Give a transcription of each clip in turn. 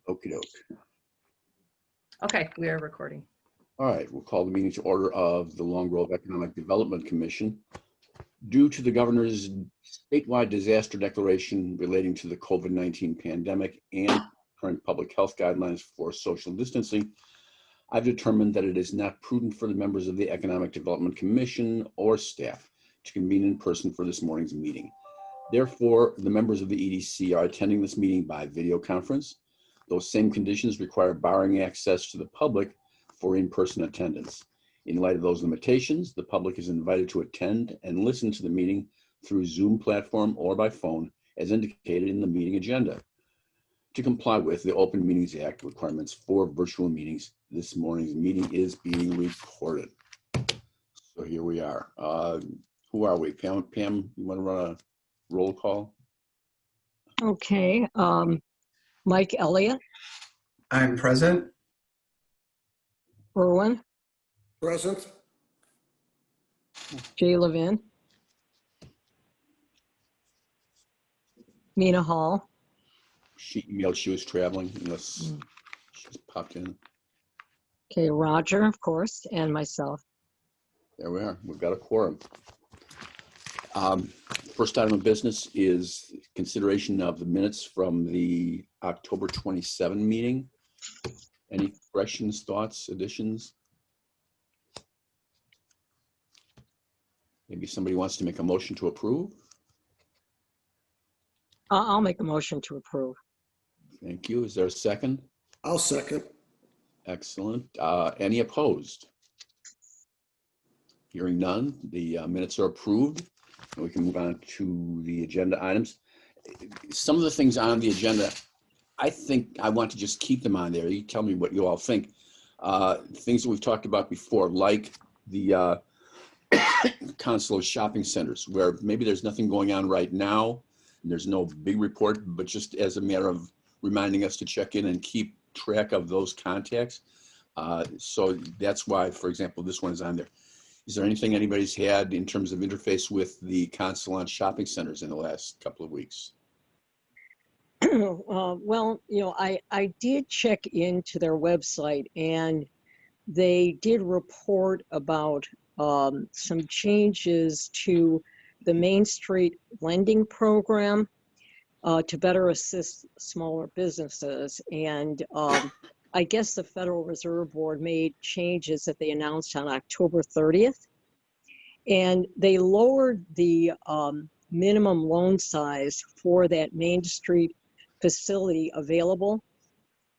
Okie doke. Okay, we are recording. All right, we'll call the meeting to order of the Long Grove Economic Development Commission. Due to the governor's statewide disaster declaration relating to the COVID-19 pandemic and current public health guidelines for social distancing, I've determined that it is not prudent for the members of the Economic Development Commission or staff to convene in person for this morning's meeting. Therefore, the members of the EDC are attending this meeting by video conference. Those same conditions require barring access to the public for in-person attendance. In light of those limitations, the public is invited to attend and listen to the meeting through Zoom platform or by phone, as indicated in the meeting agenda. To comply with the Open Meetings Act requirements for virtual meetings, this morning's meeting is being recorded. So here we are. Who are we? Pam, you want to run a roll call? Okay. Mike Elliott. I'm present. Erwin. Present. Jay Levin. Mina Hall. She emailed she was traveling, unless she's popped in. Okay, Roger, of course, and myself. There we are. We've got a quorum. First item of business is consideration of the minutes from the October 27 meeting. Any corrections, thoughts, additions? Maybe somebody wants to make a motion to approve. I'll make a motion to approve. Thank you. Is there a second? I'll second. Excellent. Any opposed? Hearing none, the minutes are approved. And we can move on to the agenda items. Some of the things on the agenda, I think I want to just keep them on there. You tell me what you all think. Things that we've talked about before, like the Consolo shopping centers, where maybe there's nothing going on right now, and there's no big report, but just as a matter of reminding us to check in and keep track of those contacts. So that's why, for example, this one is on there. Is there anything anybody's had in terms of interface with the Consolon shopping centers in the last couple of weeks? Well, you know, I did check into their website, and they did report about some changes to the Main Street lending program to better assist smaller businesses. And I guess the Federal Reserve Board made changes that they announced on October 30th. And they lowered the minimum loan size for that Main Street facility available,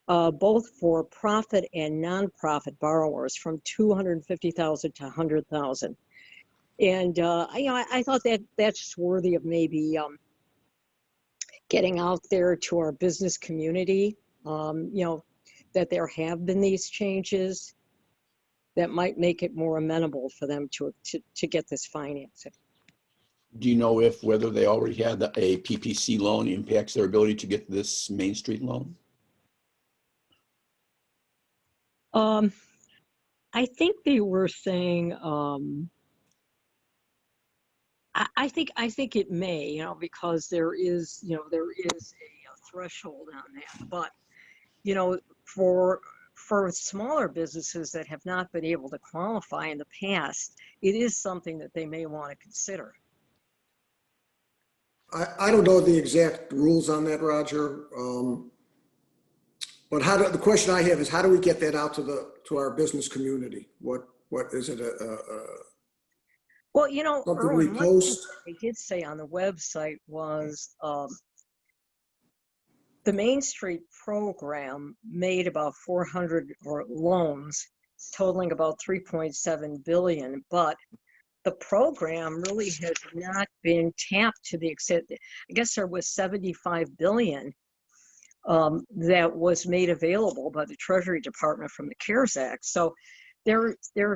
both for profit and nonprofit borrowers, from $250,000 to $100,000. And I thought that that's worthy of maybe getting out there to our business community, you know, that there have been these changes that might make it more amenable for them to get this financing. Do you know if whether they already had a PPC loan impacts their ability to get this Main Street loan? I think they were saying, I think it may, you know, because there is a threshold on that. But, you know, for smaller businesses that have not been able to qualify in the past, it is something that they may want to consider. I don't know the exact rules on that, Roger. But the question I have is, how do we get that out to our business community? What is it? Well, you know, Something Erwin, we one post? thing they did say on the website was the Main Street program made about 400 loans totaling about 3.7 billion, but the program really has not been tapped to the extent. I guess there was 75 billion that was made available by the Treasury Department from the CARES Act. So there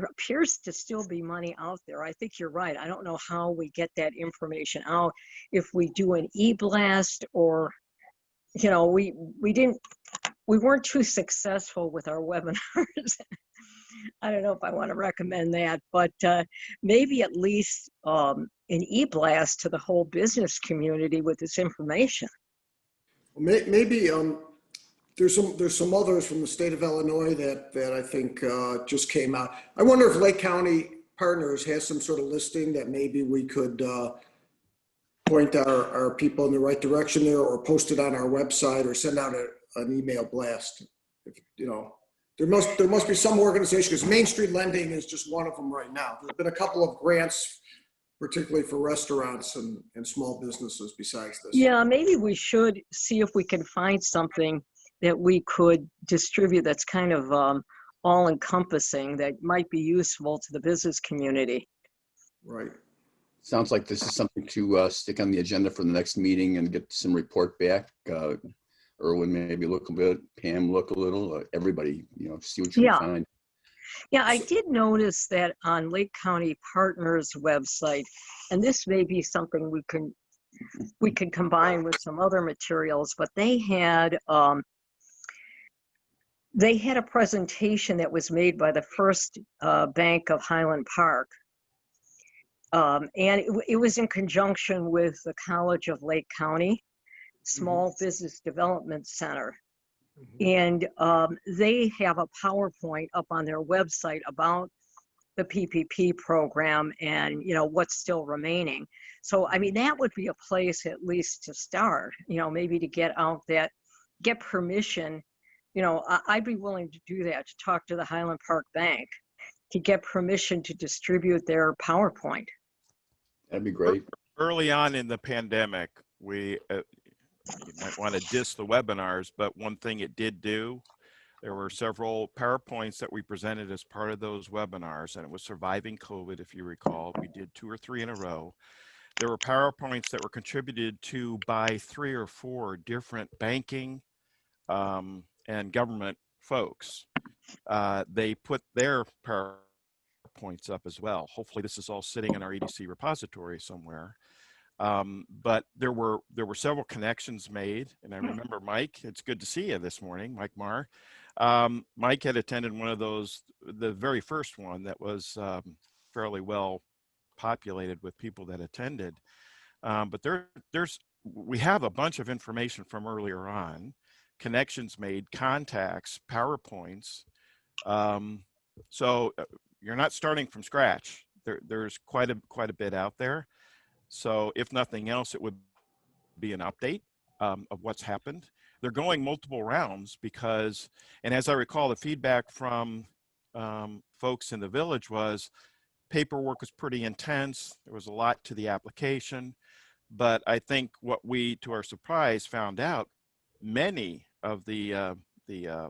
appears to still be money out there. I think you're right. I don't know how we get that information out, if we do an e-blast, or, you know, we weren't too successful with our webinars. I don't know if I want to recommend that, but maybe at least an e-blast to the whole business community with this information. Maybe there's some others from the state of Illinois that I think just came out. I wonder if Lake County Partners has some sort of listing that maybe we could point our people in the right direction there, or post it on our website, or send out an email blast. If, you know, there must be some organization, because Main Street Lending is just one of them right now. There's been a couple of grants, particularly for restaurants and small businesses besides this. Yeah, maybe we should see if we can find something that we could distribute that's kind of all-encompassing, that might be useful to the business community. Right. Sounds like this is something to stick on the agenda for the next meeting and get some report back. Erwin, maybe look a bit, Pam look a little, everybody, you know, see what you Yeah. can find. Yeah, I did notice that on Lake County Partners website, and this may be something we can combine with some other materials, but they had a presentation that was made by the First Bank of Highland Park. And it was in conjunction with the College of Lake County Small Business Development Center. And they have a PowerPoint up on their website about the PPP program and, you know, what's still remaining. So, I mean, that would be a place at least to start, you know, maybe to get out that, get permission. You know, I'd be willing to do that, to talk to the Highland Park Bank to get permission to distribute their PowerPoint. That'd be great. Early on in the pandemic, we, you might want to diss the webinars, but one thing it did do, there were several PowerPoints that we presented as part of those webinars, and it was Surviving COVID, if you recall. We did 2 or 3 in a row. There were PowerPoints that were contributed to by 3 or 4 different banking and government folks. They put their PowerPoints up as well. Hopefully this is all sitting in our EDC repository somewhere. But there were several connections made, and I remember Mike, it's good to see you this morning, Mike Marr. Mike had attended one of those, the very first one that was fairly well populated with people that attended. But we have a bunch of information from earlier on, connections made, contacts, PowerPoints. So you're not starting from scratch. There's quite a bit out there. So if nothing else, it would be an update of what's happened. They're going multiple rounds because, and as I recall, the feedback from folks in the village was paperwork was pretty intense. There was a lot to the application. But I think what we, to our surprise, found out, many of the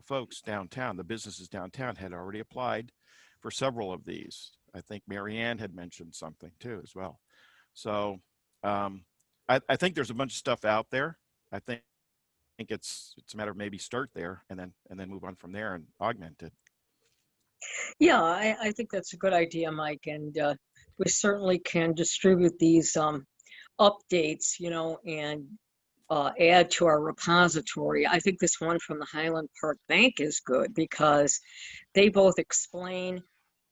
folks downtown, the businesses downtown, had already applied for several of these. I think Marianne had mentioned something too as well. So I think there's a bunch of stuff out there. I think it's a matter of maybe start there and then move on from there and augment it. Yeah, I think that's a good idea, Mike. And we certainly can distribute these updates, you know, and add to our repository. I think this one from the Highland Park Bank is good because they both explain,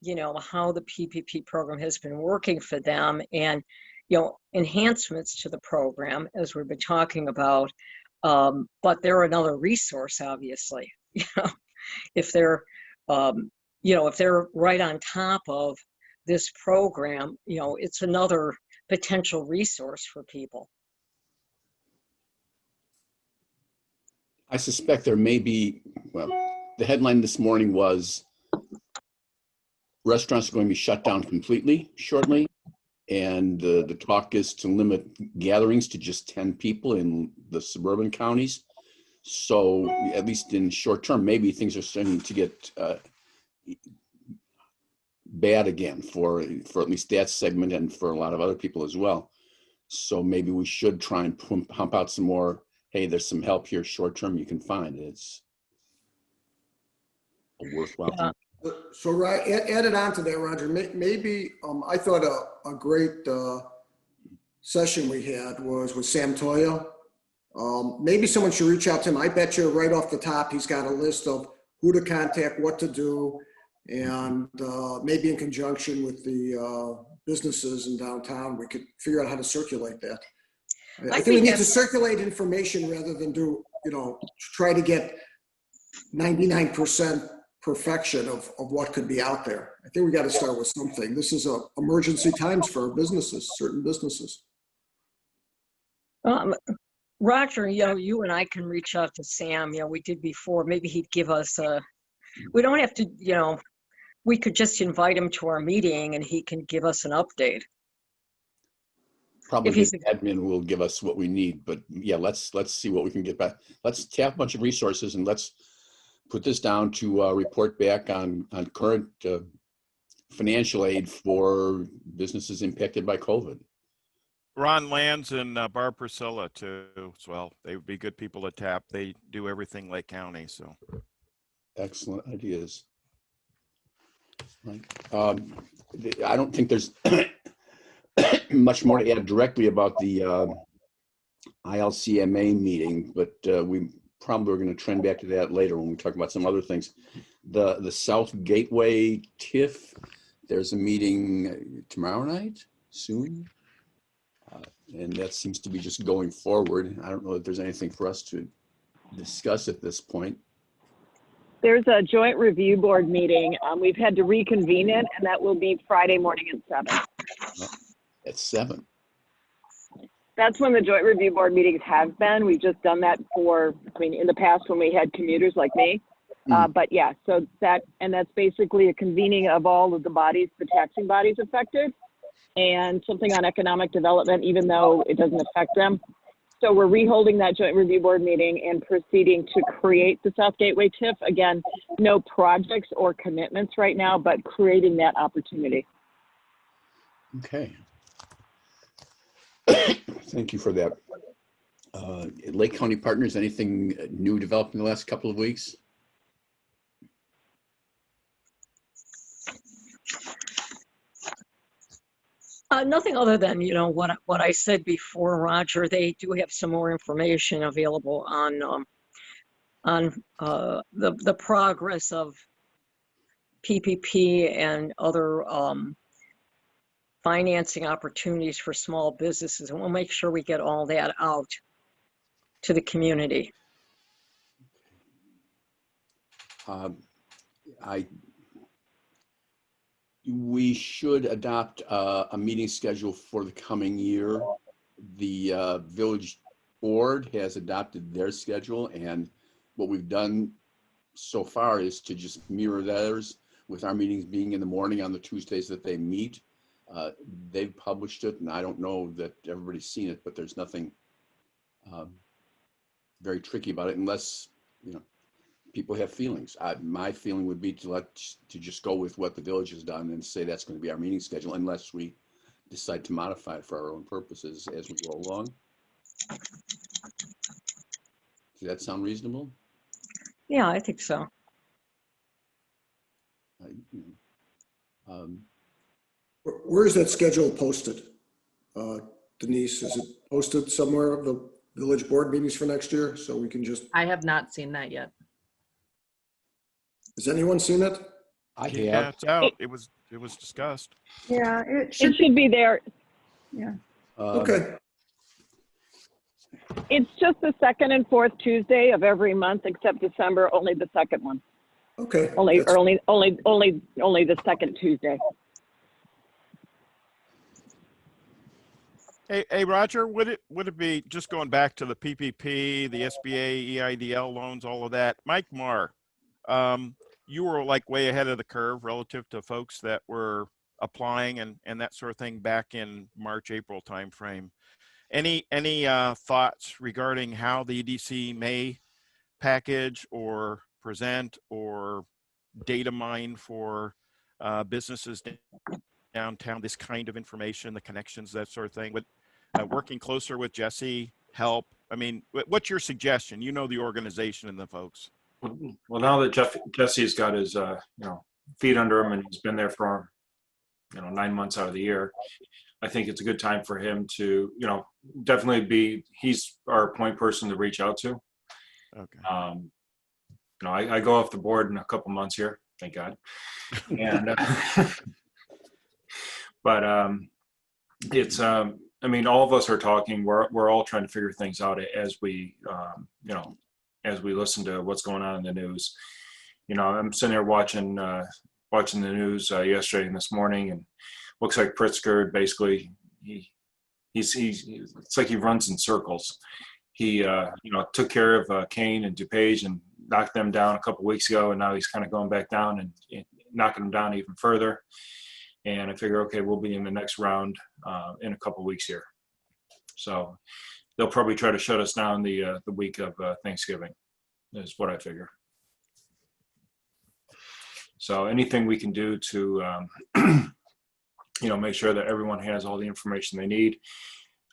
you know, how the PPP program has been working for them and, you know, enhancements to the program, as we've been talking about. But they're another resource, obviously, you know, if they're, you know, if they're right on top of this program, you know, it's another potential resource for people. I suspect there may be, well, the headline this morning was restaurants are going to be shut down completely shortly. And the talk is to limit gatherings to just 10 people in the suburban counties. So at least in short term, maybe things are starting to get bad again for at least that segment and for a lot of other people as well. So maybe we should try and pump out some more, hey, there's some help here short term you can find. It's a worthwhile thing. So right, added on to that, Roger, maybe I thought a great session we had was with Sam Toya. Maybe someone should reach out to him. I bet you right off the top, he's got a list of who to contact, what to do, and maybe in conjunction with the businesses in downtown, we could figure out how to circulate that. I think we need to circulate information rather than do, you know, try to get 99% perfection of what could be out there. I think we got to start with something. This is emergency times for our businesses, certain businesses. Roger, you and I can reach out to Sam, we did before, maybe he'd give us we don't have to, we could just invite him to our meeting and he can give us an update. Probably If he's his admin will give us what we need, but yeah, let's see what we can get back. Let's tap a bunch of resources and let's put this down to report back on current financial aid for businesses impacted by COVID. Ron Lands and Barb Priscilla too as well. They would be good people to tap. They do everything Lake County, so. Excellent ideas. Right. I don't think there's much more to add directly about the ILCMA meeting, but we probably are going to trend back to that later when we talk about some other things. The South Gateway TIF, there's a meeting tomorrow night, soon. And that seems to be just going forward. I don't know if there's anything for us to discuss at this point. There's a joint review board meeting. We've had to reconvene it, and that will be Friday morning at 7. At 7. That's when the joint review board meetings have been. We've just done that in the past when we had commuters like me. But yeah, so that's basically a convening of all of the bodies, the taxing bodies affected, and something on economic development, even though it doesn't affect them. So we're reholding that joint review board meeting and proceeding to create the South Gateway TIF. Again, no projects or commitments right now, but creating that opportunity. Okay. Thank you for that. Lake County Partners, anything new developed in the last couple of weeks? Nothing other than, what I said before, Roger. They do have some more information available on the progress of PPP and other financing opportunities for small businesses. And we'll make sure we get all that out to the community. We should adopt a meeting schedule for the coming year. The village board has adopted their schedule, and what we've done so far is to just mirror theirs, with our meetings being in the morning on the Tuesdays that they meet. They've published it, and I don't know that everybody's seen it, but there's nothing very tricky about it, unless people have feelings. My feeling would be to just go with what the village has done and say that's going to be our meeting schedule, unless we decide to modify it for our own purposes as we go along. Does that sound reasonable? Yeah, I think so. Where is that schedule posted? Denise, is it posted somewhere of the village board meetings for next year? So we can just, I have not seen that yet. has anyone seen it? I have. Yeah, it's out. It was discussed. Yeah, it It should, should be there. yeah. Okay, It's just the second and fourth Tuesday of every month, except December, only the second one. okay. Only That's- the second Tuesday. Hey, Roger, would it be, just going back to the PPP, the SBA, EIDL loans, all of that? Mike Marr, you were like way ahead of the curve relative to folks that were applying and that sort of thing back in March, April timeframe. Any thoughts regarding how the EDC may package or present or data mine for businesses downtown, this kind of information, the connections, that sort of thing? With working closer with Jesse help? I mean, what's your suggestion? You know the organization and the folks. Well, now that Jesse's got his feet under him and he's been there for 9 months out of the year, I think it's a good time for him to definitely he's our point person to reach out to. Okay. I go off the board in a couple months here, thank God. And but it's all of us are talking. We're all trying to figure things out as we as we listen to what's going on in the news. You know, I'm sitting there watching the news yesterday and this morning, and looks like Pritzker basically he's it's like he runs in circles. He took care of Kane and DuPage and knocked them down a couple weeks ago, and now he's kind of going back down and knocking them down even further. And I figure, okay, we'll be in the next round in a couple weeks here. So they'll probably try to shut us down the week of Thanksgiving, is what I figure. So anything we can do to make sure that everyone has all the information they need.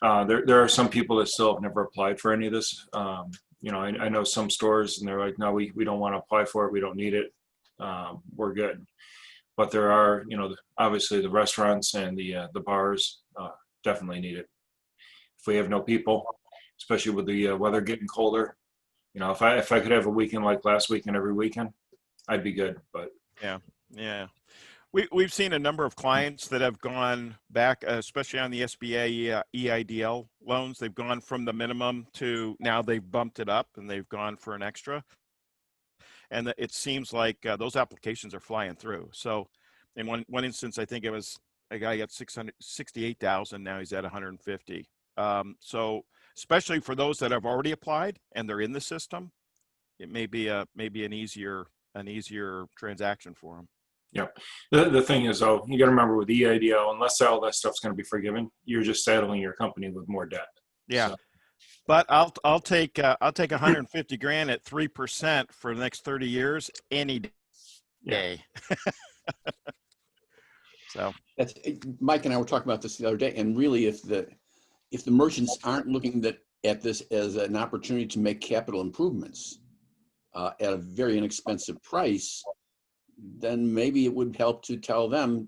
There are some people that still have never applied for any of this. I know some stores and they're like, no, we don't want to apply for it. We don't need it. We're good. But there are, obviously the restaurants and the bars definitely need it. If we have no people, especially with the weather getting colder, if I could have a weekend like last weekend every weekend, I'd be good. But yeah. We've seen a number of clients that have gone back, especially on the SBA EIDL loans. They've gone from the minimum to now they've bumped it up and they've gone for an extra. And it seems like those applications are flying through. So in one instance, I think it was a guy got 668,000. Now he's at 150. So especially for those that have already applied and they're in the system, it may be an easier transaction for them. yeah, the thing is, though, you got to remember with EIDL, unless all that stuff's going to be forgiven, you're just saddling your company with more debt. Yeah. So, But I'll take 150 grand at 3% for the next 30 years any day. So That's Mike and I were talking about this the other day, and really, if the merchants aren't looking at this as an opportunity to make capital improvements at a very inexpensive price, then maybe it would help to tell them,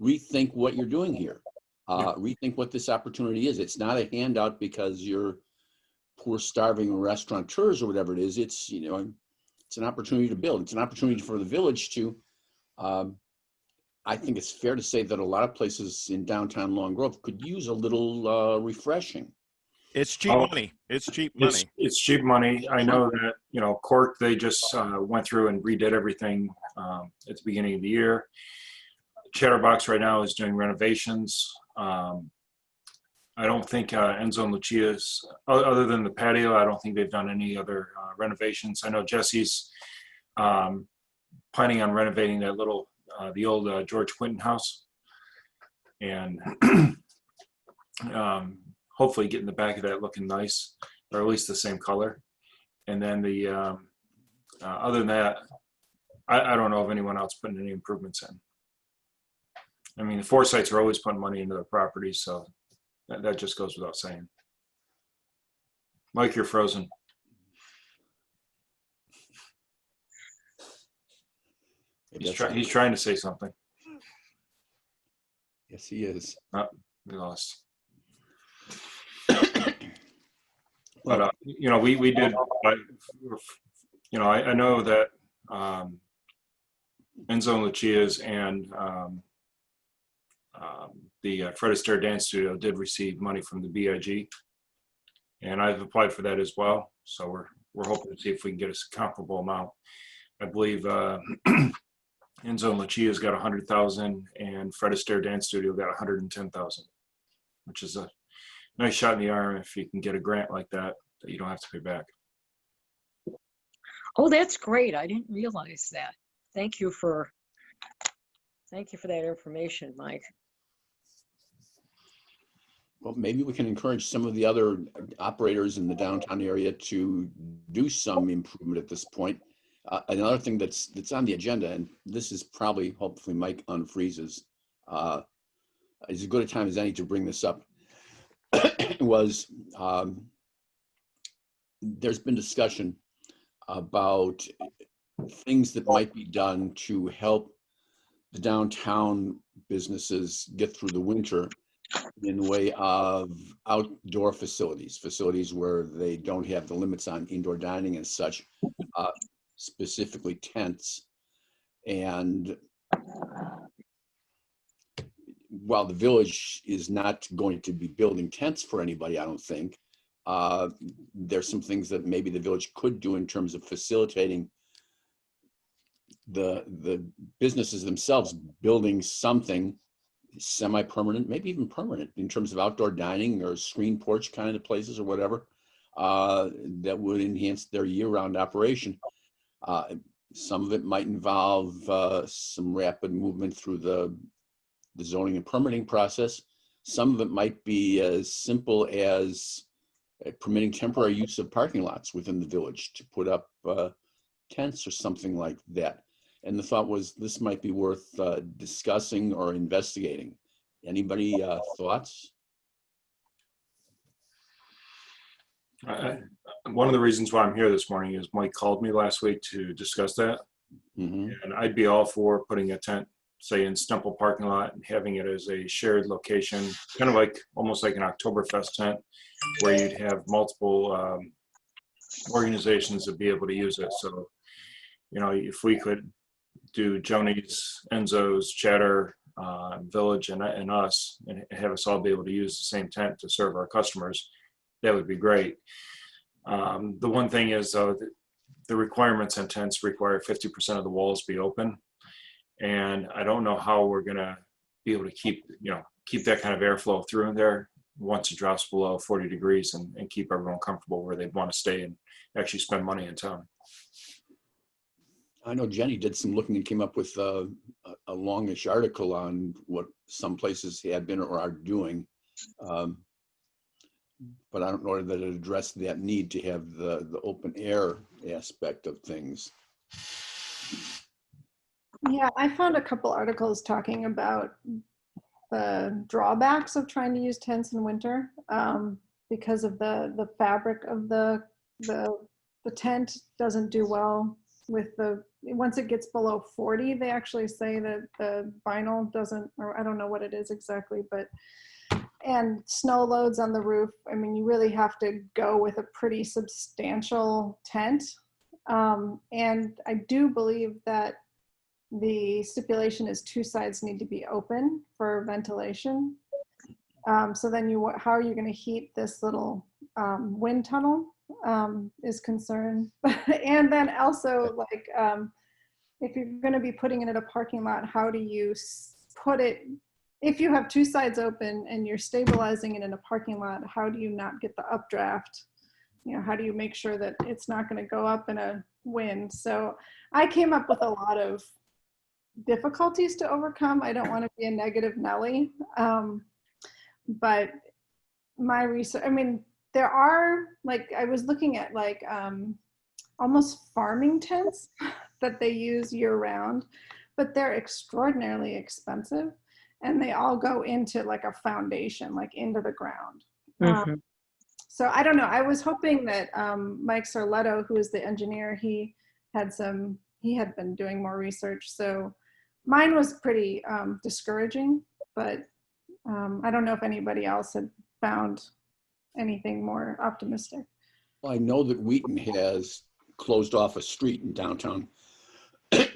rethink what you're doing here, rethink what this opportunity is. It's not a handout because you're poor, starving restaurateurs or whatever it is. It's it's an opportunity to build. It's an opportunity for the village to. I think it's fair to say that a lot of places in downtown Long Grove could use a little refreshing. it's cheap money. It's cheap money. It's cheap money. I know that, Cork, they just went through and redid everything at the beginning of the year. Chatterbox right now is doing renovations. I don't think Enzo and Lucia's, other than the patio, I don't think they've done any other renovations. I know Jesse's planning on renovating that the old George Quinton house. And hopefully getting the back of that looking nice, or at least the same color. And then the other than that, I don't know of anyone else putting any improvements in. I mean, the Forsyths are always putting money into their properties, so that just goes without saying. Mike, you're frozen. He's trying to say something. Yes, he is. We lost. But we did. I know that Enzo and Lucia's and the Fred Astaire Dance Studio did receive money from the BIG, and I've applied for that as well. So we're hoping to see if we can get a comparable amount. I believe Enzo and Lucia's got 100,000, and Fred Astaire Dance Studio got 110,000, which is a nice shot in the arm if you can get a grant like that you don't have to pay back. Oh, that's great. I didn't realize that. Thank you for that information, Mike. Well, maybe we can encourage some of the other operators in the downtown area to do some improvement at this point. Another thing that's on the agenda, and this is probably, hopefully Mike unfreezes, is as good a time as any to bring this up, was there's been discussion about things that might be done to help the downtown businesses get through the winter in the way of outdoor facilities where they don't have the limits on indoor dining and such, specifically tents. And while the village is not going to be building tents for anybody, I don't think, There's some things that maybe the village could do in terms of facilitating the businesses themselves building something semi-permanent, maybe even permanent, in terms of outdoor dining or screen porch kind of places or whatever, that would enhance their year-round operation. Some of it might involve some rapid movement through the zoning and permitting process. Some of it might be as simple as permitting temporary use of parking lots within the village to put up tents or something like that. And the thought was this might be worth discussing or investigating. Anybody thoughts? One of the reasons why I'm here this morning is Mike called me last week to discuss that. Mm-hmm. And I'd be all for putting a tent, say in Stemple parking lot, and having it as a shared location, kind of like, almost like an Oktoberfest tent, where you'd have multiple organizations to be able to use it. So, you know, if we could do Joni's, Enzo's, Chatter, Village, and us, and have us all be able to use the same tent to serve our customers, that would be great. The one thing is, though, the requirements on tents require 50% of the walls be open. And I don't know how we're gonna be able to keep that kind of airflow through in there once it drops below 40 degrees and keep everyone comfortable where they'd want to stay and actually spend money in town. I know Jenny did some looking and came up with a longish article on what some places had been or are doing. But I don't know that it addressed that need to have the open air aspect of things. Yeah, I found a couple articles talking about the drawbacks of trying to use tents in winter because of the fabric of the tent doesn't do well with once it gets below 40, they actually say that the vinyl doesn't, or I don't know what it is exactly, and snow loads on the roof. I mean, you really have to go with a pretty substantial tent. And I do believe that the stipulation is 2 sides need to be open for ventilation. So then how are you going to heat this little wind tunnel is concern. And then also, like, if you're going to be putting it in a parking lot, how do you put it, if you have 2 sides open and you're stabilizing it in a parking lot, how do you not get the updraft? You know, how do you make sure that it's not going to go up in a wind? So I came up with a lot of difficulties to overcome. I don't want to be a negative Nelly, but my research, I mean, there are, like, I was looking at like almost farming tents that they use year round, but they're extraordinarily expensive and they all go into like a foundation, like into the ground. Mm-hmm. So I don't know. I was hoping that Mike Sarletto, who is the engineer, he had been doing more research. So mine was pretty discouraging, but I don't know if anybody else had found anything more optimistic. Well, I know that Wheaton has closed off a street in downtown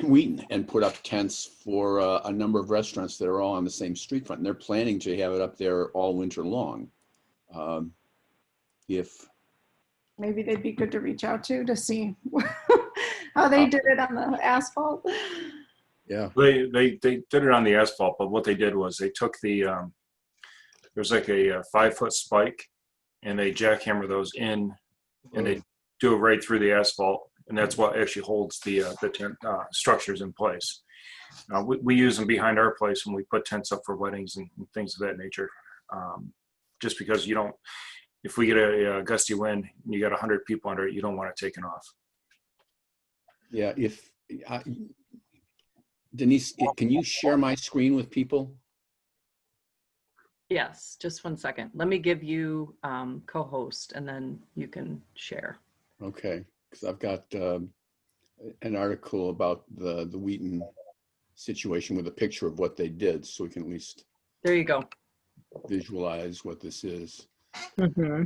Wheaton and put up tents for a number of restaurants that are all on the same street front. And they're planning to have it up there all winter long. If maybe they'd be good to reach out to see how they did it on the asphalt. Yeah, They did it on the asphalt, but what they did was they took there's like a 5-foot spike, and they jackhammer those in, and they do it right through the asphalt, and that's what actually holds the tent structures in place. We use them behind our place when we put tents up for weddings and things of that nature, just because if we get a gusty wind and you got 100 people under it, you don't want it taken off. yeah. Denise, can you share my screen with people? Yes, just 1 second. Let me give you co-host and then you can share. Okay, because I've got an article about the Wheaton situation with a picture of what they did, so we can at least There you go. visualize what this is. Mm-hmm.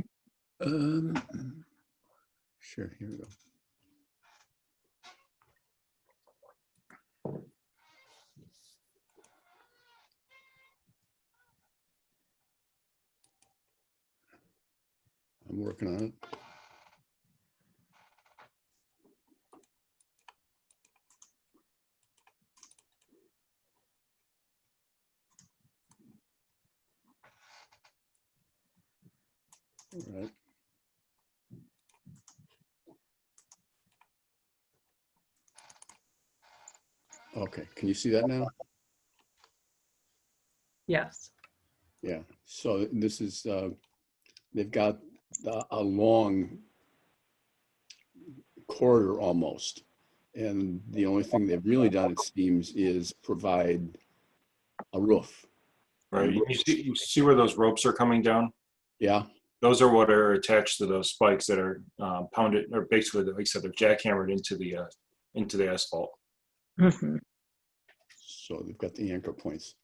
Sure, here we go. I'm I'm working on it. All right. Okay, can you see that now? Yes. Yeah, so this is, they've got a long corridor almost. And the only thing they've really done, it seems, is provide a roof. Right. You see where those ropes are coming down? Yeah, Those are what are attached to those spikes that are pounded, or basically, like I said, they're jackhammered into the asphalt. Mhm. so they've got the anchor points.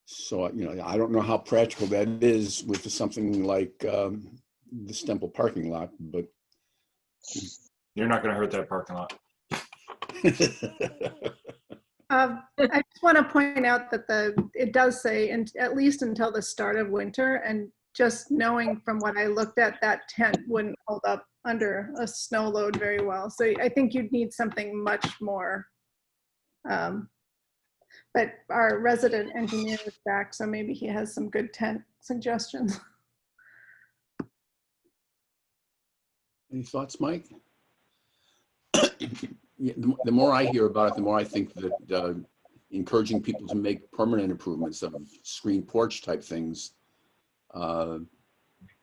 So, you know, I don't know how practical that is with something like the Stemple parking lot, but You're not going to hurt that parking lot. I just want to point out that it does say, and at least until the start of winter, and just knowing from what I looked at, that tent wouldn't hold up under a snow load very well. So I think you'd need something much more. But our resident engineer is back, so maybe he has some good tent suggestions. Any thoughts, Mike? Yeah, the more I hear about it, the more I think that encouraging people to make permanent improvements of screen porch type things a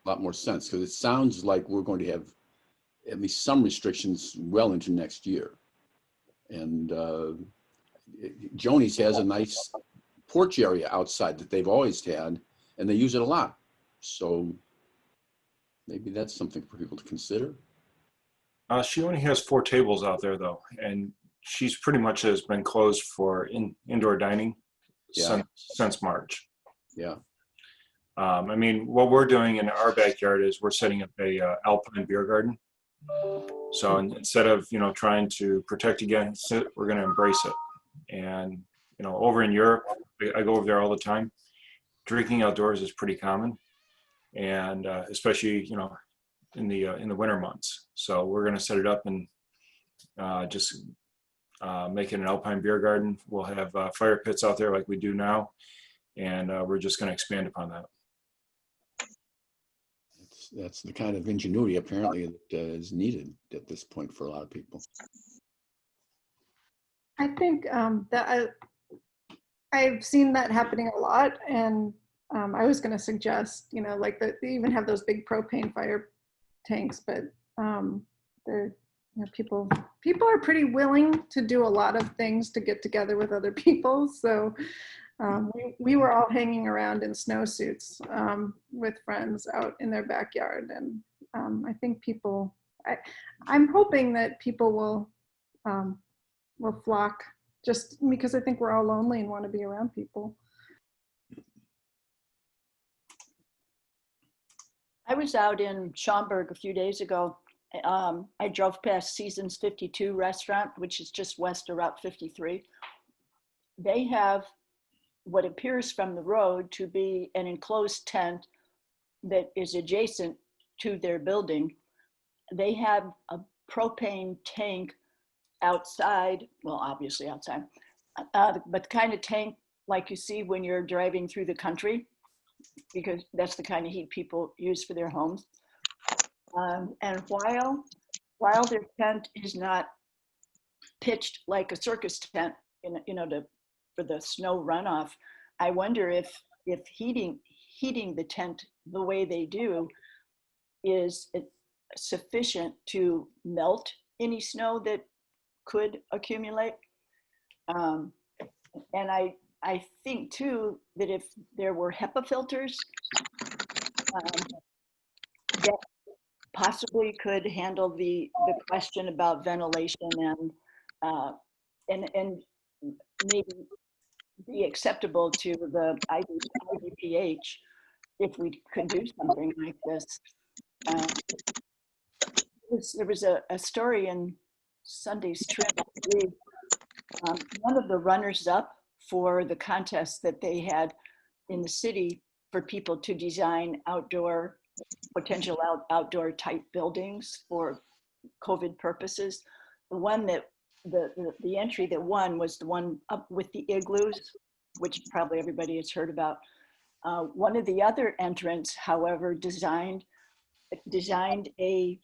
lot more sense, because it sounds like we're going to have at least some restrictions well into next year. And Joni's has a nice porch area outside that they've always had, and they use it a lot. So maybe that's something for people to consider. She only has 4 tables out there, though, and she's pretty much has been closed for indoor dining since March. Yeah. I mean, what we're doing in our backyard is we're setting up a alpine beer garden. So instead of, you know, trying to protect against it, we're going to embrace it. And, you know, over in Europe, I go over there all the time. Drinking outdoors is pretty common, and especially, you know, in the winter months. So we're going to set it up and just make it an alpine beer garden. We'll have fire pits out there like we do now, and we're just going to expand upon that. That's the kind of ingenuity apparently that is needed at this point for a lot of people. I think that I've seen that happening a lot, and I was going to suggest, you know, like they even have those big propane fire tanks, but they're, you know, people are pretty willing to do a lot of things to get together with other people. So we were all hanging around in snowsuits with friends out in their backyard, and I think I'm hoping that people will flock, just because I think we're all lonely and want to be around people. I was out in Schaumburg a few days ago. I drove past Seasons 52 restaurant, which is just west of Route 53. They have what appears from the road to be an enclosed tent that is adjacent to their building. They have a propane tank outside, well, obviously outside, but the kind of tank like you see when you're driving through the country, because that's the kind of heat people use for their homes. And while their tent is not pitched like a circus tent, for the snow runoff, I wonder if heating the tent the way they do is sufficient to melt any snow that could accumulate. And I think too that if there were HEPA filters, that possibly could handle the question about ventilation and maybe be acceptable to the IDPH if we could do something like this. There was a story in Sunday's Trip. One of the runners-up for the contest that they had in the city for people to design outdoor potential outdoor type buildings for COVID purposes. The one that, the entry that won was the one up with the igloos, which probably everybody has heard about. One of the other entrants, however, designed a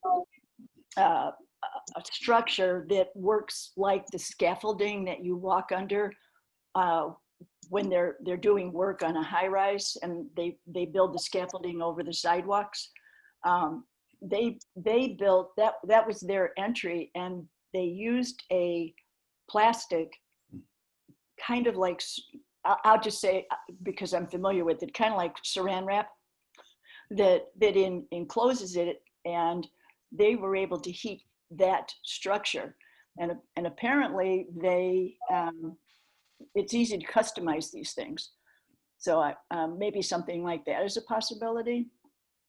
structure that works like the scaffolding that you walk under when they're doing work on a high rise, and they build the scaffolding over the sidewalks. They built that was their entry, and they used a plastic kind of like, I'll just say, because I'm familiar with it, kind of like saran wrap that encloses it, and they were able to heat that structure. And apparently they, it's easy to customize these things. So maybe something like that is a possibility.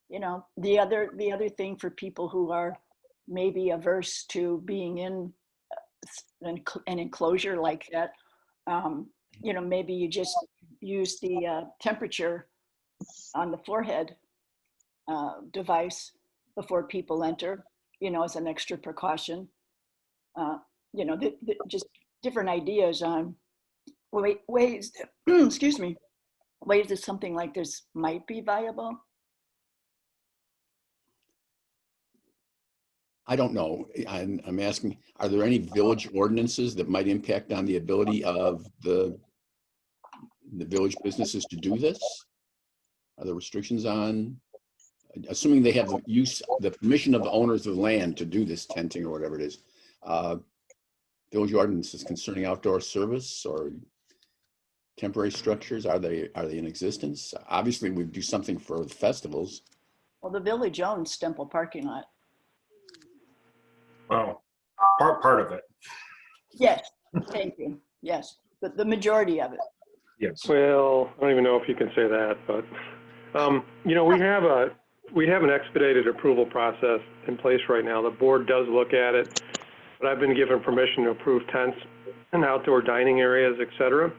You know, the other thing for people who are maybe averse to being in an enclosure like that, you know, maybe you just use the temperature on the forehead device before people enter, you know, as an extra precaution. You know, just different ideas on ways, excuse me, ways that something like this might be viable. I don't know. I'm asking, are there any village ordinances that might impact on the ability of the village businesses to do this? Are there restrictions on, assuming they have the permission of the owners of the land to do this tenting or whatever it is, village ordinances concerning outdoor service or temporary structures, are they in existence? Obviously, we do something for the festivals. Well, the village owns Stemple parking lot. Well, part of it. Yes, thank you. Yes, but the majority of it. Yes. Well, I don't even know if you can say that, but you know, we have an expedited approval process in place right now. The board does look at it, but I've been given permission to approve tents and outdoor dining areas, et cetera.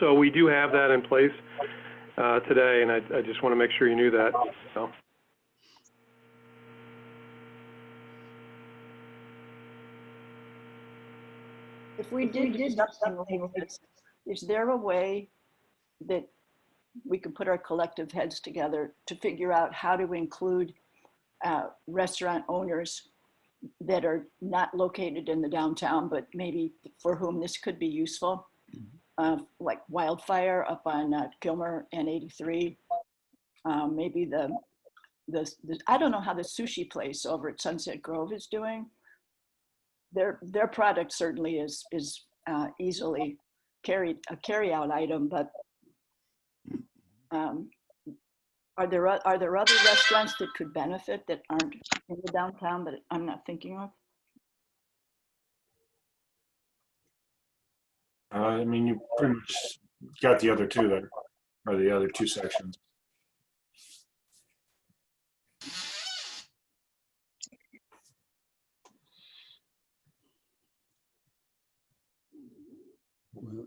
So we do have that in place today, and I just want to make sure you knew that. So. If we did something like this, is there a way that we could put our collective heads together to figure out how to include restaurant owners that are not located in the downtown, but maybe for whom this could be useful? Like Wildfire up on Gilmer and 83. Maybe the I don't know how the sushi place over at Sunset Grove is doing. Their product certainly is easily a carry-out item, but are there other restaurants that could benefit that aren't in the downtown that I'm not thinking of? I mean, you pretty much got the other two there, or the other two sections. Well,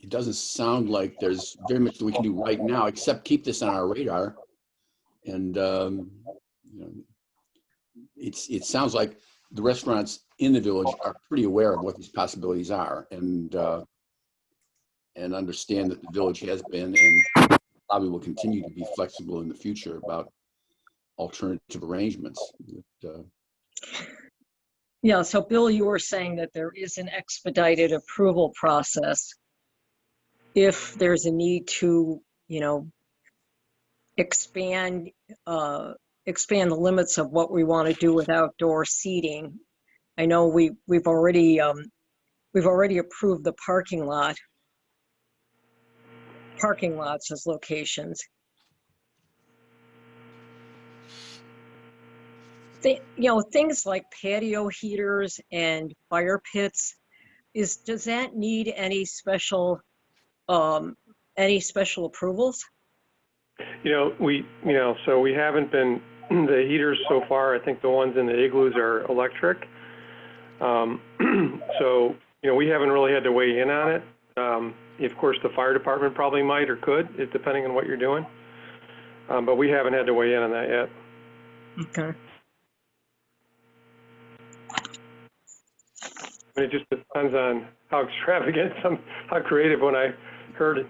it doesn't sound like there's very much that we can do right now, except keep this on our radar. And you know, it sounds like the restaurants in the village are pretty aware of what these possibilities are, and understand that the village has been and probably will continue to be flexible in the future about alternative arrangements. Yeah, so Bill, you were saying that there is an expedited approval process if there's a need to, you know, expand the limits of what we want to do with outdoor seating. I know we've already approved the parking lots as locations. You know, things like patio heaters and fire pits, does that need any special approvals? You know, so we haven't been, the heaters so far, I think the ones in the igloos are electric. So, you know, we haven't really had to weigh in on it. Of course, the fire department probably might or could, depending on what you're doing. But we haven't had to weigh in on that yet. Okay. I mean, it just depends on how extravagant, how creative. When I heard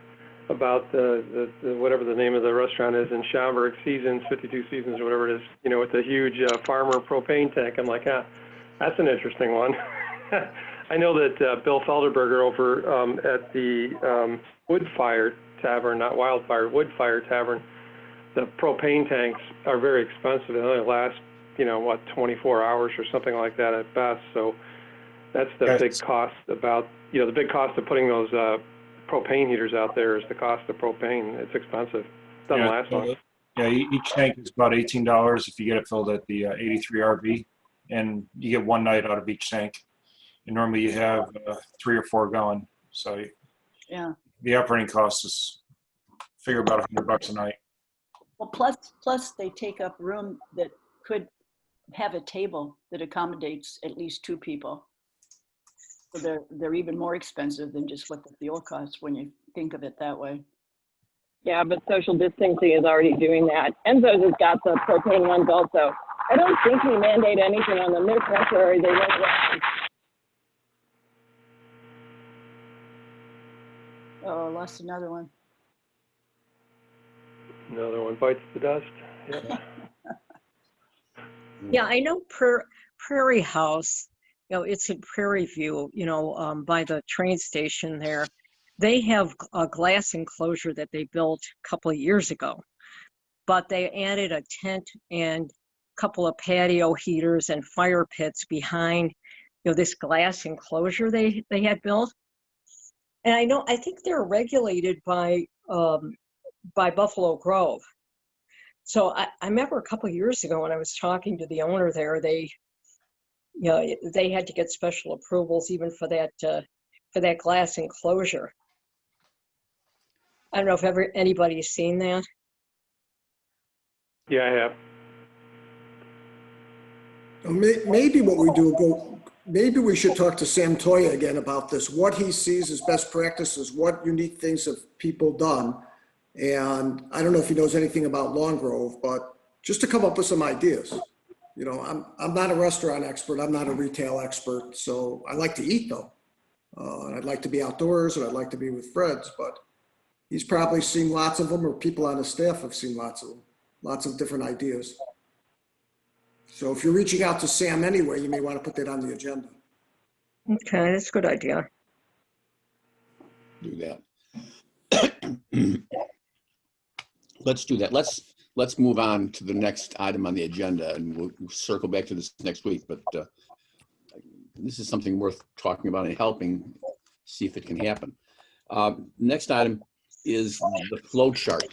about the whatever the name of the restaurant is in Schaumburg, Seasons, 52 Seasons, or whatever it is, you know, with the huge farmer propane tank, I'm like, ah, that's an interesting one. I know that Bill Felderberger over at the Woodfire Tavern, not Wildfire, Woodfire Tavern, the propane tanks are very expensive. They only last, you know, what, 24 hours or something like that at best. So that's the Yes. big cost about, you know, the big cost of putting those propane heaters out there is the cost of propane. It's expensive. Doesn't Yeah, last long. Yeah, each tank is about $18 if you get it filled at the 83 RV, and you get one night out of each tank. And normally you have 3 or 4 going. So Yeah. the operating cost is figure about $100 a night. Well, plus they take up room that could have a table that accommodates at least 2 people. So they're even more expensive than just what the fuel costs when you think of it that way. Yeah, but social distancing is already doing that. Enzo's has got the propane ones also. I don't think we mandate anything on them. They're temporary. They won't last. Oh, I lost another one. Another one bites the dust. Yep. Yeah, I know Prairie House, you know, it's in Prairie View, you know, by the train station there. They have a glass enclosure that they built a couple of years ago, but they added a tent and a couple of patio heaters and fire pits behind, you know, this glass enclosure they had built. And I think they're regulated by Buffalo Grove. So I remember a couple of years ago when I was talking to the owner there, they had to get special approvals even for that glass enclosure. I don't know if anybody's seen that. Yeah, I have. Maybe what we do, maybe we should talk to Sam Toya again about this, what he sees as best practices, what unique things have people done. And I don't know if he knows anything about Long Grove, but just to come up with some ideas. You know, I'm not a restaurant expert. I'm not a retail expert. So I like to eat though. And I'd like to be outdoors and I'd like to be with friends, but he's probably seen lots of them, or people on his staff have seen lots of them, lots of different ideas. So if you're reaching out to Sam anyway, you may want to put that on the agenda. Okay, that's a good idea. Do that. Let's do that. Let's move on to the next item on the agenda, and we'll circle back to this next week. But this is something worth talking about and helping see if it can happen. Next item is the flow chart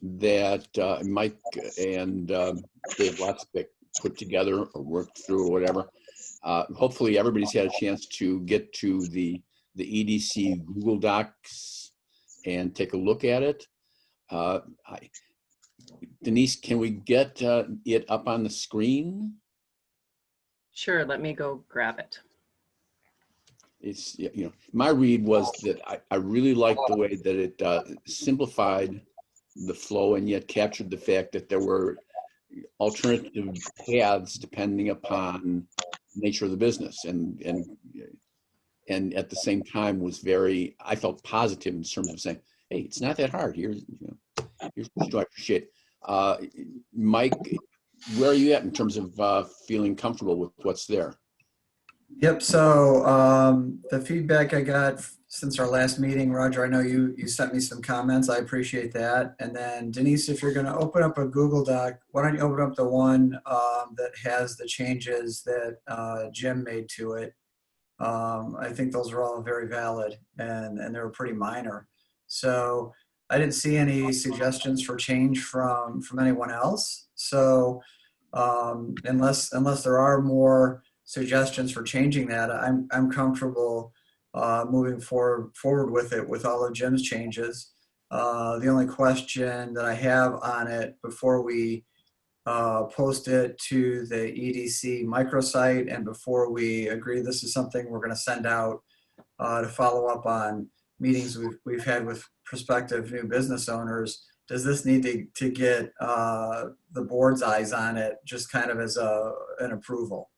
that Mike and Dave Watzbeck put together or worked through or whatever. Hopefully everybody's had a chance to get to the EDC Google Docs and take a look at it. Denise, can we get it up on the screen? Sure, let me go grab it. It's, you know, my read was that I really liked the way that it simplified the flow and yet captured the fact that there were alternative paths depending upon the nature of the business, and at the same time was very, I felt positive in terms of saying, hey, it's not that hard. Here's what I appreciate. Mike, where are you at in terms of feeling comfortable with what's there? Yep. So the feedback I got since our last meeting, Roger, I know you sent me some comments. I appreciate that. And then Denise, if you're going to open up a Google Doc, why don't you open up the one that has the changes that Jim made to it? I think those are all very valid and they were pretty minor. So I didn't see any suggestions for change from anyone else. So unless there are more suggestions for changing that, I'm comfortable moving forward with it with all of Jim's changes. The only question that I have on it before we post it to the EDC microsite and before we agree this is something we're going to send out to follow up on meetings we've had with prospective new business owners, does this need to get the board's eyes on it, just kind of as an approval?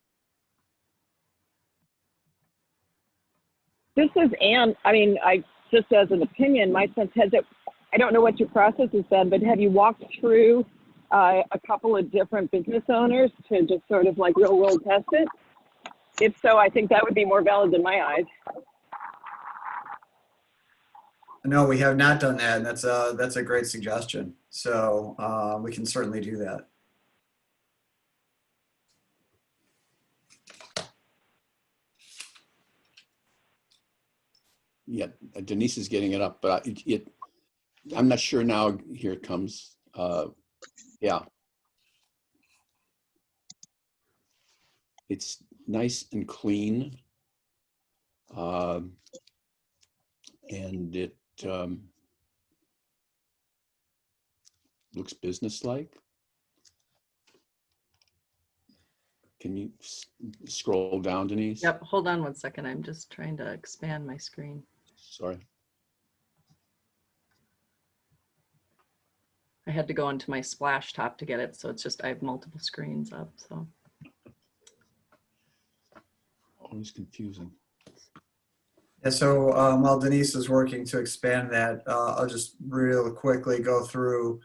This is Ann. I mean, I just as an opinion, my sense has it. I don't know what your process has been, but have you walked through a couple of different business owners to just sort of like real world test it? If so, I think that would be more valid in my eyes. No, we have not done that, and that's a great suggestion. So we can certainly do that. Yeah, Denise is getting it up, but I'm not sure now. Here it comes. Yeah. It's nice and clean. And it looks businesslike. Can you scroll down, Denise? Yep, hold on one second. I'm just trying to expand my screen. Sorry. I had to go into my splash top to get it, so it's just I have multiple screens up. So Always confusing. Yeah, so while Denise is working to expand that, I'll just real quickly go through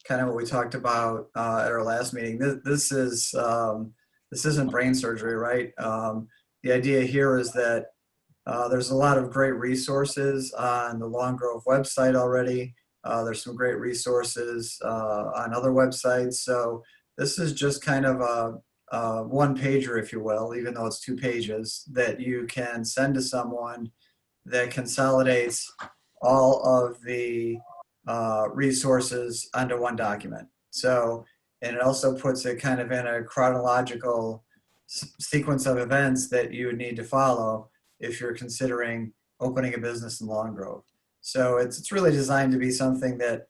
kind of what we talked about at our last meeting. This isn't brain surgery, right? The idea here is that there's a lot of great resources on the Long Grove website already. There's some great resources on other websites. So this is just kind of a one pager, if you will, even though it's 2 pages, that you can send to someone that consolidates all of the resources onto one document. So, and it also puts it kind of in a chronological sequence of events that you would need to follow if you're considering opening a business in Long Grove. So it's really designed to be something that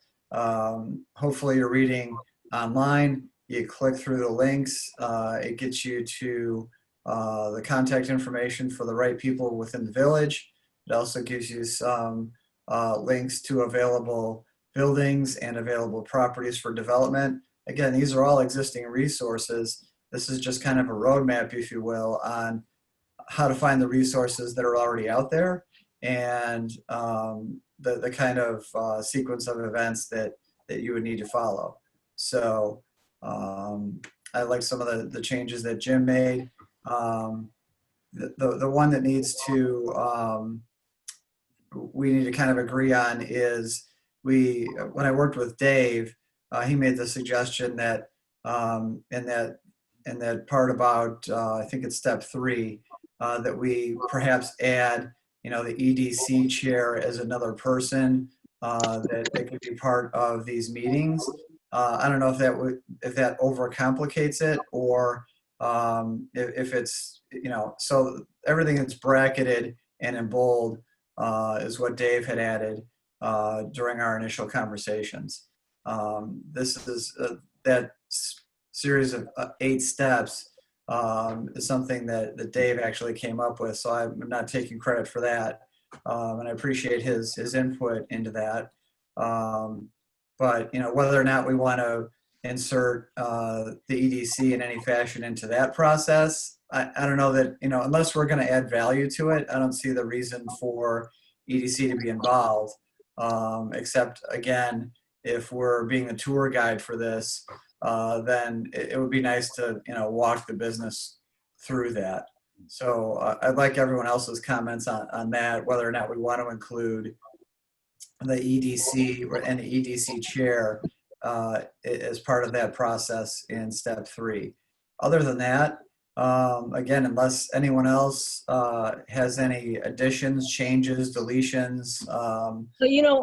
hopefully you're reading online. You click through the links. It gets you to the contact information for the right people within the village. It also gives you some links to available buildings and available properties for development. Again, these are all existing resources. This is just kind of a roadmap, if you will, on how to find the resources that are already out there and the kind of sequence of events that you would need to follow. So I like some of the changes that Jim made. The one that needs to, we need to kind of agree on is when I worked with Dave, he made the suggestion that in that part about, I think it's step 3, that we perhaps add, the EDC chair as another person that could be part of these meetings. I don't know if that overcomplicates it or if it's, so everything that's bracketed and in bold is what Dave had added during our initial conversations. This is that series of 8 steps is something that Dave actually came up with. So I'm not taking credit for that. And I appreciate his input into that. But, whether or not we want to insert the EDC in any fashion into that process, I don't know that, unless we're going to add value to it, I don't see the reason for EDC to be involved. Except, again, if we're being a tour guide for this, then it would be nice to, walk the business through that. So I'd like everyone else's comments on that, whether or not we want to include the EDC and the EDC chair as part of that process in step 3. Other than that, again, unless anyone else has any additions, changes, deletions. So,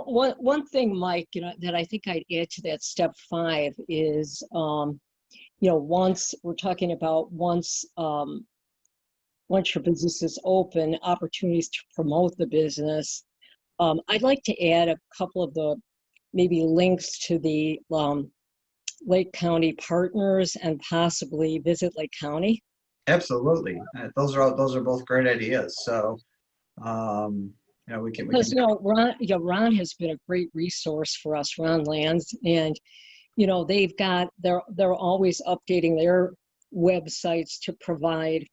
one thing, Mike, that I think I'd add to that step 5 is, once we're talking about once your business is open, opportunities to promote the business. I'd like to add a couple of the maybe links to the Lake County partners and possibly visit Lake County. Absolutely, those are both great ideas. So you know, we can Because, Ron has been a great resource for us, Ron Lands, and, they're always updating their websites to provide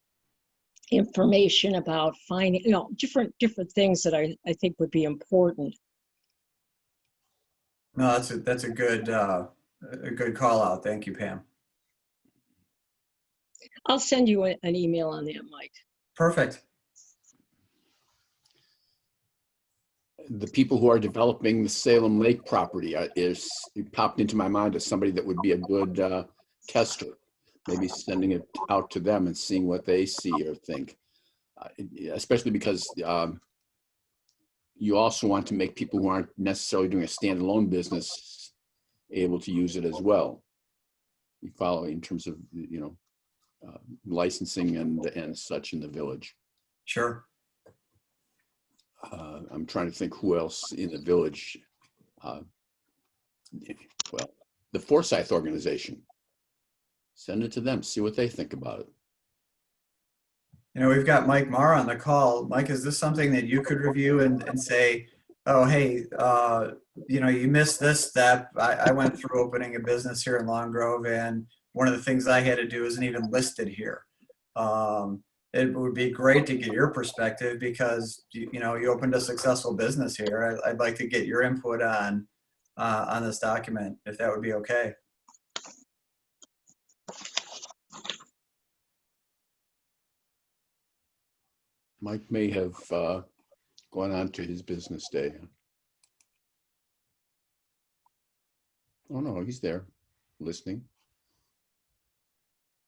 information about finding, different things that I think would be important. No, that's a good call out. Thank you, Pam. I'll send you an email on that, Mike. Perfect. The people who are developing the Salem Lake property it popped into my mind as somebody that would be a good tester. Maybe sending it out to them and seeing what they see or think, especially because you also want to make people who aren't necessarily doing a standalone business able to use it as well. You follow in terms of licensing and such in the village. Sure. I'm trying to think who else in the village. Well, the Forsyth organization. Send it to them, see what they think about it. You know, we've got Mike Marr on the call. Mike, is this something that you could review and say, oh, hey, you missed this step. I went through opening a business here in Long Grove, and one of the things I had to do isn't even listed here. It would be great to get your perspective because you opened a successful business here. I'd like to get your input on this document, if that would be okay. Mike may have gone on to his business day. Oh no, he's there, listening.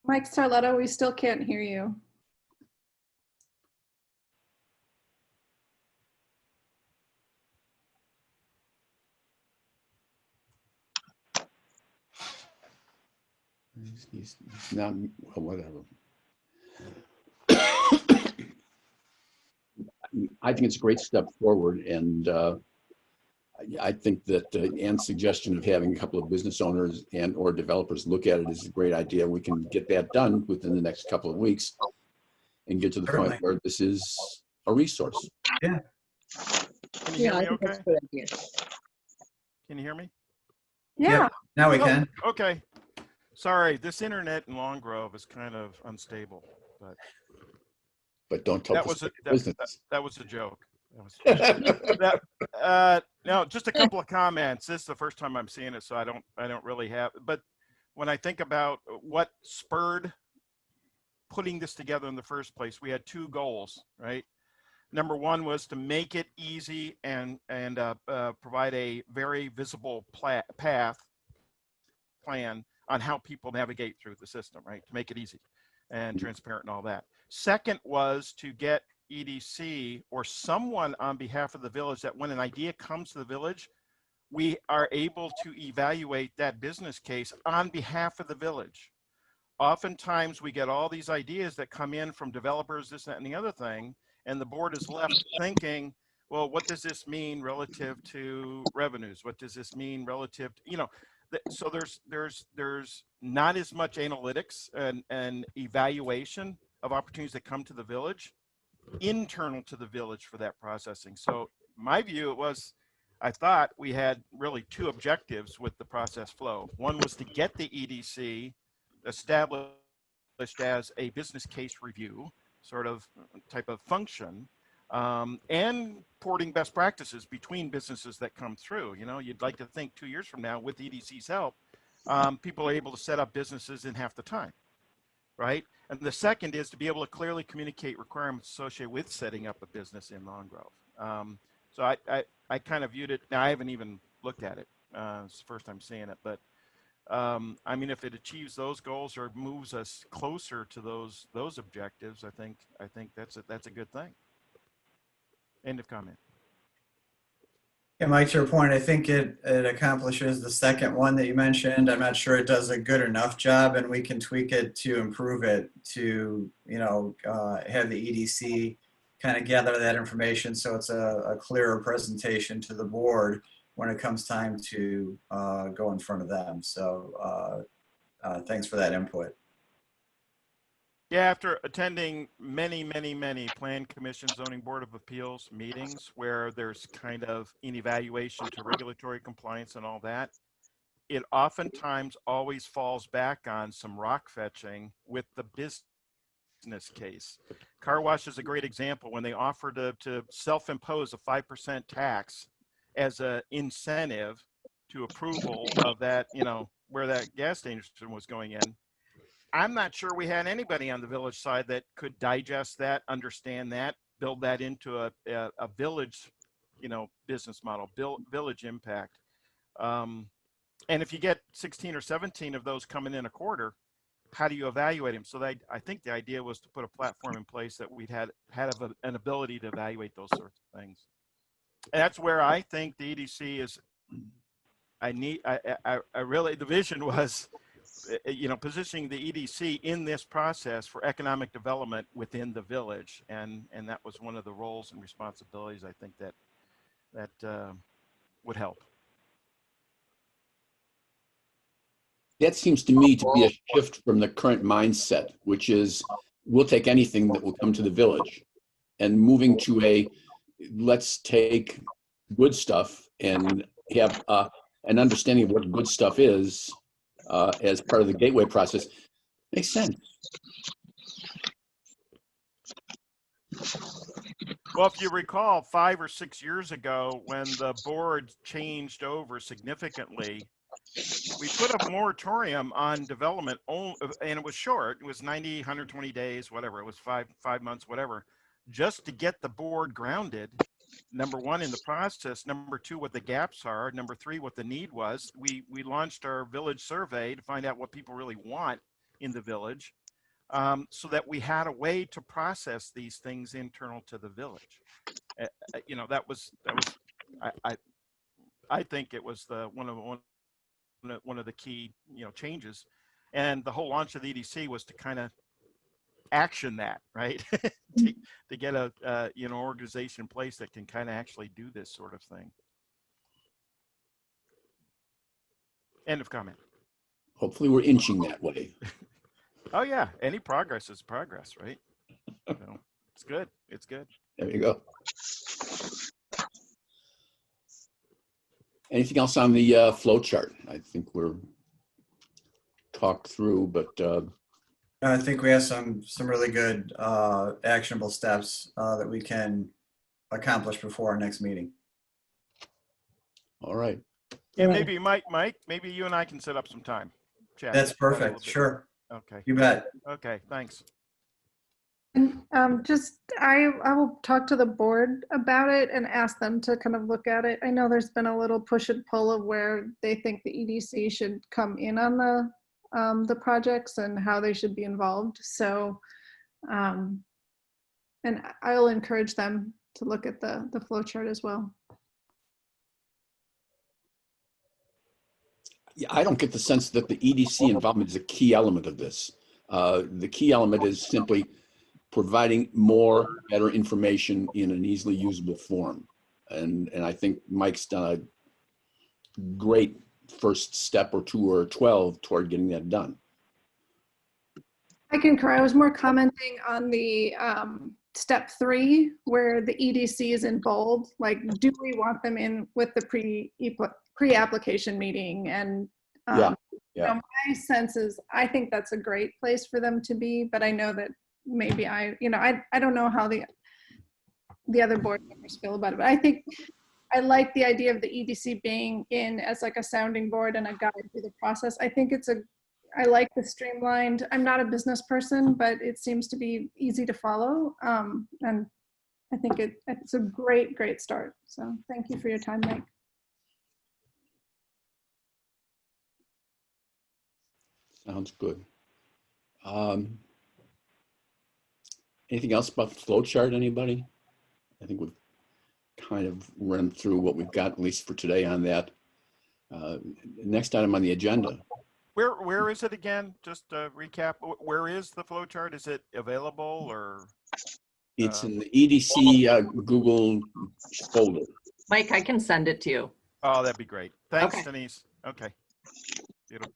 Mike Sarletta, we still can't hear you. He's not, well, whatever. I think it's a great step forward, and I think that Ann's suggestion of having a couple of business owners and or developers look at it is a great idea. We can get that done within the next couple of weeks and get to the point where this is a resource. Yeah. Can you hear me I think okay? that's a good idea. Can you hear me? Yeah. Yep. Now we can. Okay. Sorry, this internet in Long Grove is kind of unstable, But don't tell that was business. that was a joke. No, just a couple of comments. This is the first time I'm seeing it, so I don't really have. But when I think about what spurred putting this together in the first place, we had two goals, right? Number one was to make it easy and provide a very visible plan on how people navigate through the system, right? To make it easy and transparent and all that. Second was to get EDC or someone on behalf of the village that when an idea comes to the village, we are able to evaluate that business case on behalf of the village. Oftentimes we get all these ideas that come in from developers, this, that, and the other thing, and the board is left thinking, well, what does this mean relative to revenues? What does this mean relative to, so there's not as much analytics and evaluation of opportunities that come to the village, internal to the village for that processing. So my view I thought we had really two objectives with the process flow. One was to get the EDC established as a business case review sort of type of function, and porting best practices between businesses that come through. You'd like to think 2 years from now with EDC's help, people are able to set up businesses in half the time, right? And the second is to be able to clearly communicate requirements associated with setting up a business in Long Grove. So I kind of viewed it. Now I haven't even looked at it. It's the first time seeing it, but I mean, if it achieves those goals or moves us closer to those objectives, I think that's a good thing. End of comment. Yeah, Mike, to your point, I think it accomplishes the second one that you mentioned. I'm not sure it does a good enough job, and we can tweak it to improve it to, have the EDC kind of gather that information so it's a clearer presentation to the board when it comes time to go in front of them. So thanks for that input. Yeah, after attending many, many, many Plan Commission, Zoning Board of Appeals meetings where there's kind of an evaluation to regulatory compliance and all that, it oftentimes always falls back on some rock fetching with the business case. Car wash is a great example. When they offered to self-impose a 5% tax as an incentive to approval of that, you know, where that gas station was going in, I'm not sure we had anybody on the village side that could digest that, understand that, build that into a village, you know, business model, village impact. And if you get 16 or 17 of those coming in a quarter, how do you evaluate them? So I think the idea was to put a platform in place that we'd had an ability to evaluate those sorts of things. And that's where I think the EDC is. I really, the vision was, you know, positioning the EDC in this process for economic development within the village, and that was one of the roles and responsibilities I think that would help. That seems to me to be a shift from the current mindset, which is we'll take anything that will come to the village, and moving to a let's take good stuff and have an understanding of what good stuff is as part of the gateway process. Makes sense. Well, if you recall, 5 or 6 years ago, when the board changed over significantly, we put a moratorium on development, and it was short. It was 90, 120 days, whatever. It was five months, whatever, just to get the board grounded. Number one, in the process. Number two, what the gaps are. Number three, what the need was. We launched our village survey to find out what people really want in the village, so that we had a way to process these things internal to the village. You know, that was I think it was one of the key, you know, changes, and the whole launch of the EDC was to kind of action that, right? to get a you know, organization in place that can kind of actually do this sort of thing. End of comment. Hopefully we're inching that way. Oh yeah, any progress is progress, right? So, it's good. It's good. There you go. Anything else on the flow chart? I think we're talked through, but I think we have some really good actionable steps that we can accomplish before our next meeting. all right. And maybe Mike, maybe you and I can set up some time. Chat. That's perfect. Sure. Okay. You bet. Okay. Thanks. And I will talk to the board about it and ask them to kind of look at it. I know there's been a little push and pull of where they think the EDC should come in on the projects and how they should be involved. So, and I'll encourage them to look at the flow chart as well. Yeah, I don't get the sense that the EDC involvement is a key element of this. The key element is simply providing better information in an easily usable form. And I think Mike's done a great first step or 2 or 12 toward getting that done. I concur. I was more commenting on the step 3 where the EDC is in bold. Like, do we want them in with the pre-application meeting? And Yeah. you know, my sense is I think that's a great place for them to be, but I know that maybe I don't know how the other board members feel about it, but I think I like the idea of the EDC being in as like a sounding board and a guide through the process. I think I like the streamlined. I'm not a business person, but it seems to be easy to follow. And I think it's a great start. So thank you for your time, Mike. Sounds good. Anything else about the flow chart, anybody? I think we've kind of run through what we've got, at least for today, on that. Next item on the agenda. Where is it again? Just to recap, where is the flow chart? Is it available or? It's in the EDC Google folder. Mike, I can send it to you. Oh, that'd be great. Thanks, Okay. Denise. Okay. Beautiful.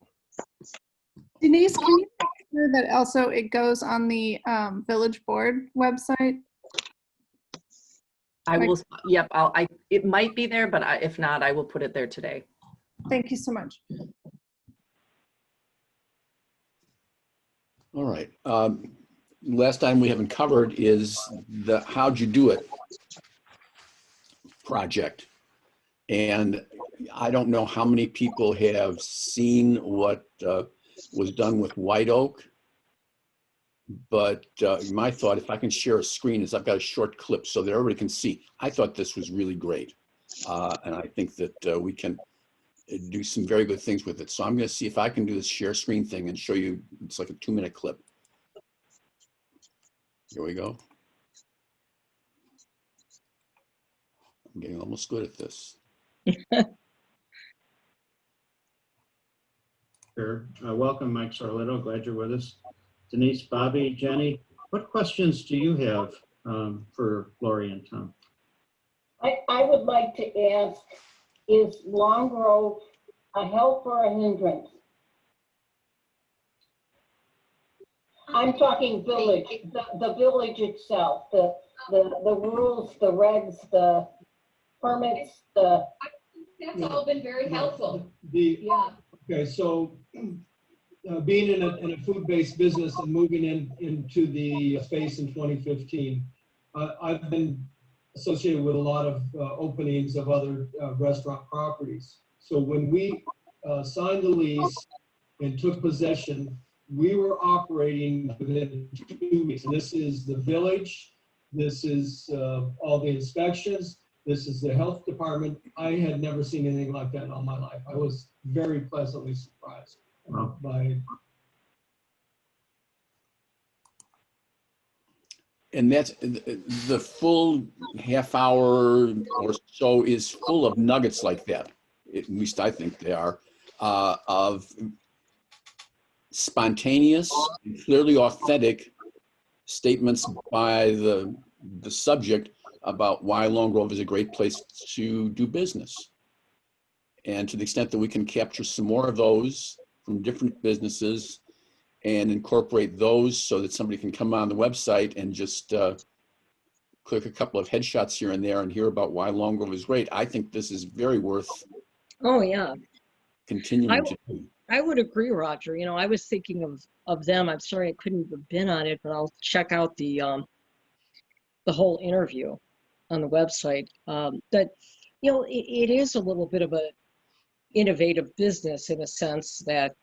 Denise, can you sure that also it goes on the village board website? I will, yep, it might be there, but if not, I will put it there today. Thank you so much. All right. Last item we haven't covered is the how'd you do it project. And I don't know how many people have seen what was done with White Oak, but my thought, if I can share a screen, is I've got a short clip so that everybody can see. I thought this was really great. And I think that we can do some very good things with it. So I'm going to see if I can do this share screen thing and show you. It's like a 2-minute clip. Here we go. I'm getting almost good at this. Sure. Welcome, Mike Sarletto. Glad you're with us. Denise, Bobby, Jenny, what questions do you have for Lori and Tom? I would like to ask, is Long Grove a help or a hindrance? I'm talking village, the village itself, the rules, the regs, the permits, the. That's all been very helpful. Yeah. Okay, so being in a food-based business and moving into the space in 2015, I've been associated with a lot of openings of other restaurant properties. So when we signed the lease and took possession, we were operating within 2 weeks. And this is the village, this is all the inspections, this is the health department. I had never seen anything like that in all my life. I was very pleasantly surprised by. And that's the full half hour or so is full of nuggets like that. At least I think they are, of spontaneous, and clearly authentic statements by the subject about why Long Grove is a great place to do business. And to the extent that we can capture some more of those from different businesses and incorporate those so that somebody can come on the website and just click a couple of headshots here and there and hear about why Long Grove is great, I think this is very worth continuing to do. I would agree, Roger. You know, I was thinking of them. I'm sorry I couldn't have been on it, but I'll check out the whole interview on the website. That, you know, it is a little bit of a innovative business in a sense that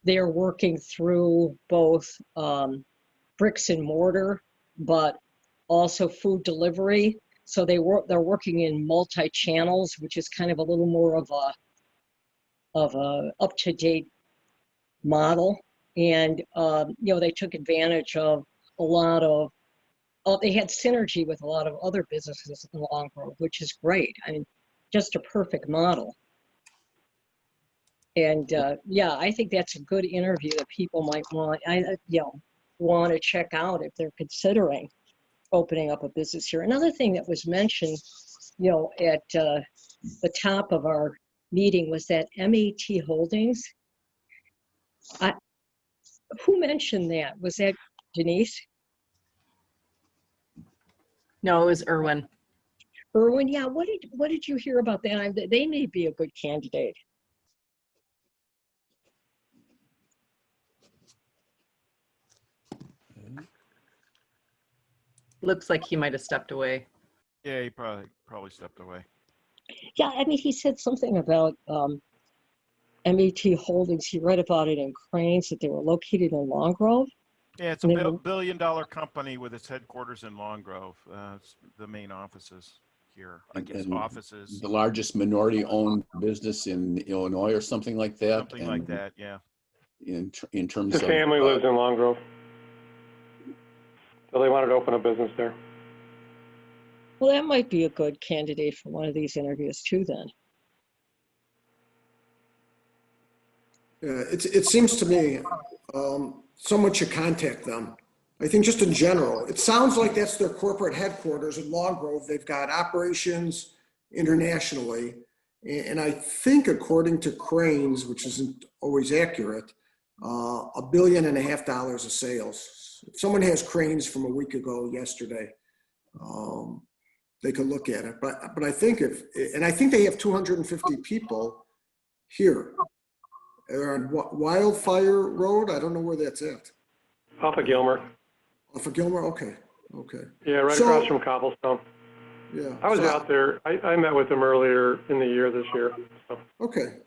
they're working through both bricks and mortar, but also food delivery. So they're working in multi-channels, which is kind of a little more of a up-to-date model. And you know, they took advantage of a lot of they had synergy with a lot of other businesses in Long Grove, which is great. I mean, just a perfect model. And yeah, I think that's a good interview that people might want, want to check out if they're considering opening up a business here. Another thing that was mentioned, you know, at the top of our meeting was that MAT Holdings. Who mentioned that? Was that Denise? No, it was Irwin. Irwin, yeah. What did you hear about that? They may be a good candidate. Looks like he might have stepped away. Yeah, he probably stepped away. Yeah, I mean, he said something about MAT Holdings. He read about it in Cranes, that they were located in Long Grove. Yeah, it's a billion-dollar company with its headquarters in Long Grove. It's the main offices here, I guess, offices. The largest minority-owned business in Illinois or something like that. Something like that, yeah. In terms The of family lives in Long Grove. So they wanted to open a business there. Well, that might be a good candidate for one of these interviews too, then. It seems to me someone should contact them. I think just in general, it sounds like that's their corporate headquarters in Long Grove. They've got operations internationally. And I think according to Cranes, which isn't always accurate, $1.5 billion of sales. If someone has cranes from a week ago, yesterday, they could look at it. But I think and I think they have 250 people here. They're on Wildfire Road. I don't know where that's at. Off of Gilmer. Off of Gilmer? Okay. Yeah, right across from Cobblestone. Yeah. I was out there. I met with them earlier in the year this year. So. Okay.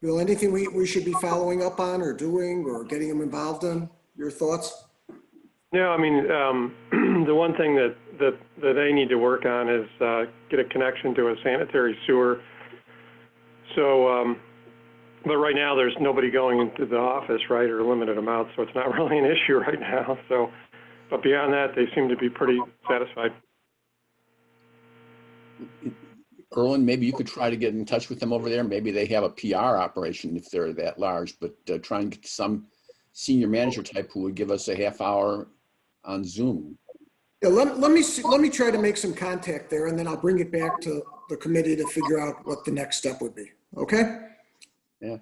Bill, anything we should be following up on or doing or getting them involved in? Your thoughts? Yeah, I mean, the one thing that they need to work on is get a connection to a sanitary sewer. So, but right now there's nobody going into the office, right, or a limited amount, so it's not really an issue right now. So, but beyond that, they seem to be pretty satisfied. Erwin, maybe you could try to get in touch with them over there. Maybe they have a PR operation if they're that large, but try and get some senior manager type who would give us a half hour on Zoom. Yeah, let me try to make some contact there, and then I'll bring it back to the committee to figure out what the next step would be. Okay? Yeah.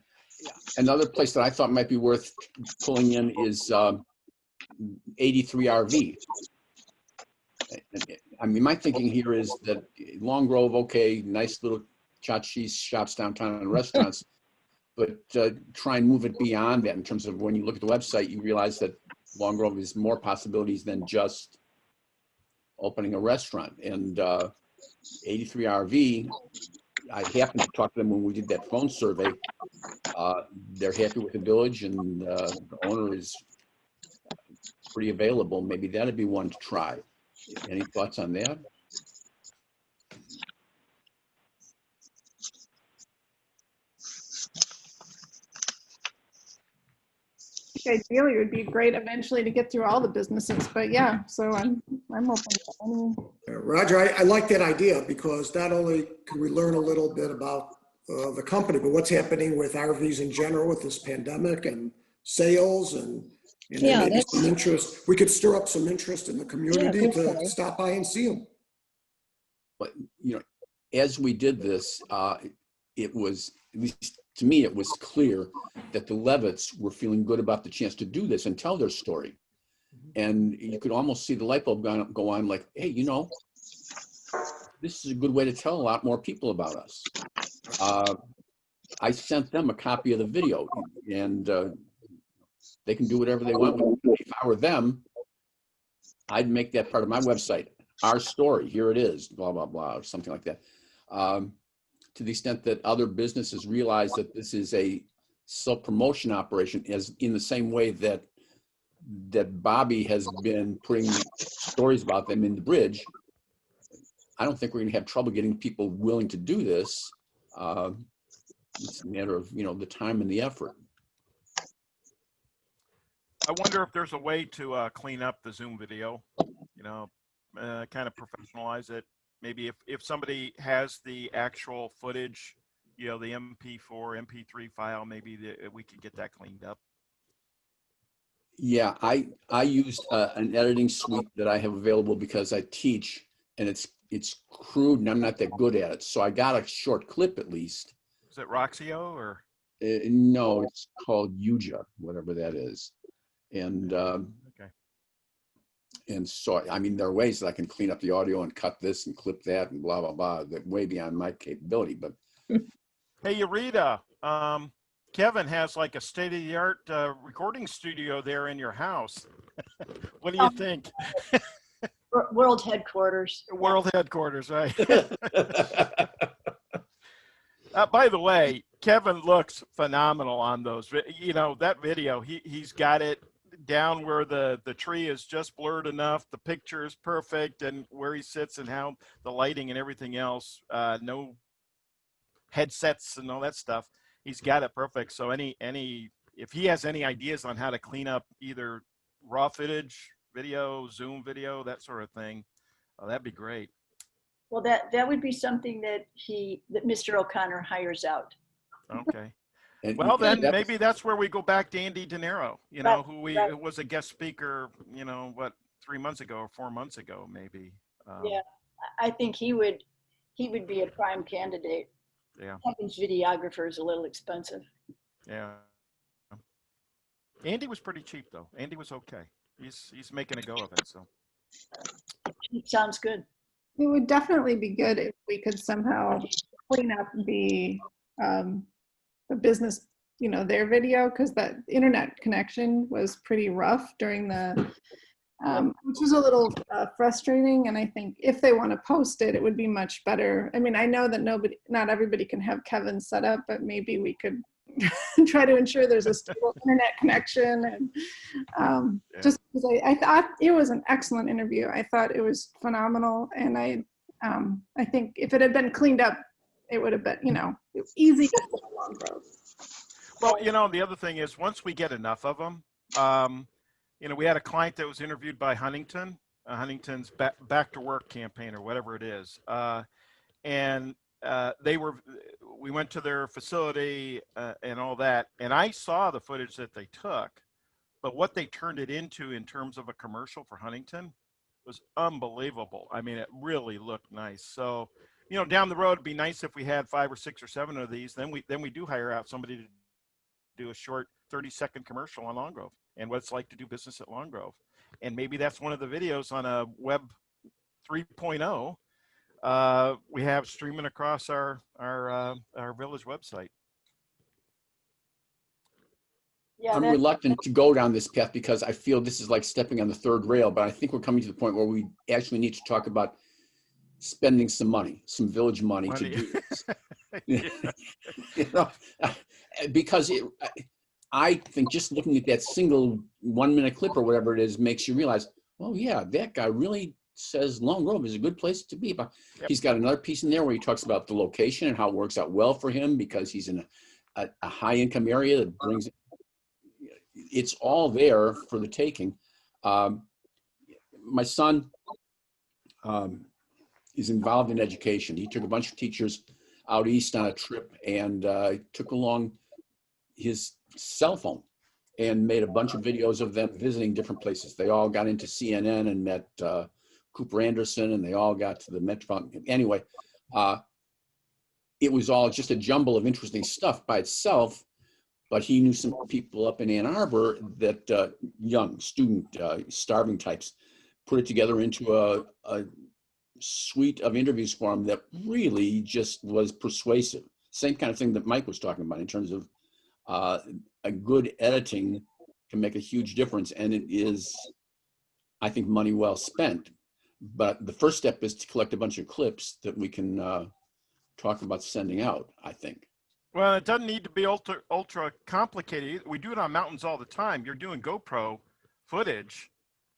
Another place that I thought might be worth pulling in is 83 RV. I mean, my thinking here is that Long Grove, okay, nice little tchotchkes, shops downtown and restaurants, but try and move it beyond that in terms of when you look at the website, you realize that Long Grove is more possibilities than just opening a restaurant. And 83 RV, I happened to talk to them when we did that phone survey. They're happy with the village, and the owner is pretty available. Maybe that'd be one to try. Any thoughts on that? Ideally, it would be great eventually to get through all the businesses, but yeah, so I'm open to any. Roger, I like that idea because not only can we learn a little bit about the company, but what's happening with RVs in general with this pandemic and sales and Yeah, maybe that's- some interest. We could stir up some interest in the community good to point. stop by and see them. But, you know, as we did this, it was, at least to me, it was clear that the Levitts were feeling good about the chance to do this and tell their story. And you could almost see the light bulb go on like, hey, you know, this is a good way to tell a lot more people about us. I sent them a copy of the video, and they can do whatever they want with it. If I were them, I'd make that part of my website. Our story, here it is, blah, blah, blah, or something like that. To the extent that other businesses realize that this is a self-promotion operation, as in the same way that Bobby has been putting stories about them in the bridge, I don't think we're going to have trouble getting people willing to do this. It's a matter of, you know, the time and the effort. I wonder if there's a way to clean up the Zoom video, you know, kind of professionalize it. Maybe if somebody has the actual footage, you know, the MP4, MP3 file, maybe we could get that cleaned up. Yeah, I used an editing suite that I have available because I teach, and it's crude and I'm not that good at it. So I got a short clip at least. Is it Roxio or? No, it's called Yuja, whatever that is. And Okay. And so, I mean, there are ways that I can clean up the audio and cut this and clip that and blah, blah, blah, that way beyond my capability, but. Hey, Eureka, Kevin has like a state-of-the-art recording studio there in your house. What do you think? World headquarters. World headquarters, right? By the way, Kevin looks phenomenal on those. You know, that video, he's got it down where the tree is just blurred enough. The picture is perfect, and where he sits and how the lighting and everything else, no headsets and all that stuff. He's got it perfect. So if he has any ideas on how to clean up either raw footage, video, Zoom video, that sort of thing, that'd be great. Well, that would be something that Mr. O'Connor hires out. Okay. And Well, then maybe that's where we go back to Andy De Niro, you know, who was a guest speaker, you know, 3 months ago or 4 months ago, maybe. Yeah, I think he would be a prime candidate. Yeah. Kevin's videographer is a little expensive. Yeah. Andy was pretty cheap though. Andy was okay. He's making a go of it. So Sounds good. It would definitely be good if we could somehow clean up the business, their video, because that internet connection was pretty rough during the, which was a little frustrating. And I think if they want to post it, it would be much better. I mean, I know that not everybody can have Kevin set up, but maybe we could try to ensure there's a stable internet connection. And just because I thought it was an excellent interview. I thought it was phenomenal. And I think if it had been cleaned up, it would have been, easy to put along road. Well, the other thing is once we get enough of them, we had a client that was interviewed by Huntington's back to work campaign or whatever it is. And we went to their facility and all that. And I saw the footage that they took, but what they turned it into in terms of a commercial for Huntington was unbelievable. I mean, it really looked nice. So, down the road, it'd be nice if we had 5 or 6 or 7 of these. Then we do hire out somebody to do a short 30-second commercial on Long Grove and what it's like to do business at Long Grove. And maybe that's one of the videos on a web 3.0 we have streaming across our village website. Yeah, I'm reluctant to go down this path because I feel this is like stepping on the third rail, but I think we're coming to the point where we actually need to talk about spending some money, some village money to do this. Because I think just looking at that single 1-minute clip or whatever it is makes you realize, oh yeah, that guy really says Long Grove is a good place to be. But he's got another piece in there where he talks about the location and how it works out well for him because he's in a high income area that brings, it's all there for the taking. My son is involved in education. He took a bunch of teachers out east on a trip and took along his cell phone and made a bunch of videos of them visiting different places. They all got into CNN and met Cooper Anderson, and they all got to the Metropolitan. Anyway, it was all just a jumble of interesting stuff by itself, but he knew some people up in Ann Arbor that young student, starving types, put it together into a suite of interviews for him that really just was persuasive. Same kind of thing that Mike was talking about in terms of a good editing can make a huge difference. And it is, I think, money well spent. But the first step is to collect a bunch of clips that we can talk about sending out, I think. Well, it doesn't need to be ultra complicated. We do it on mountains all the time. You're doing GoPro footage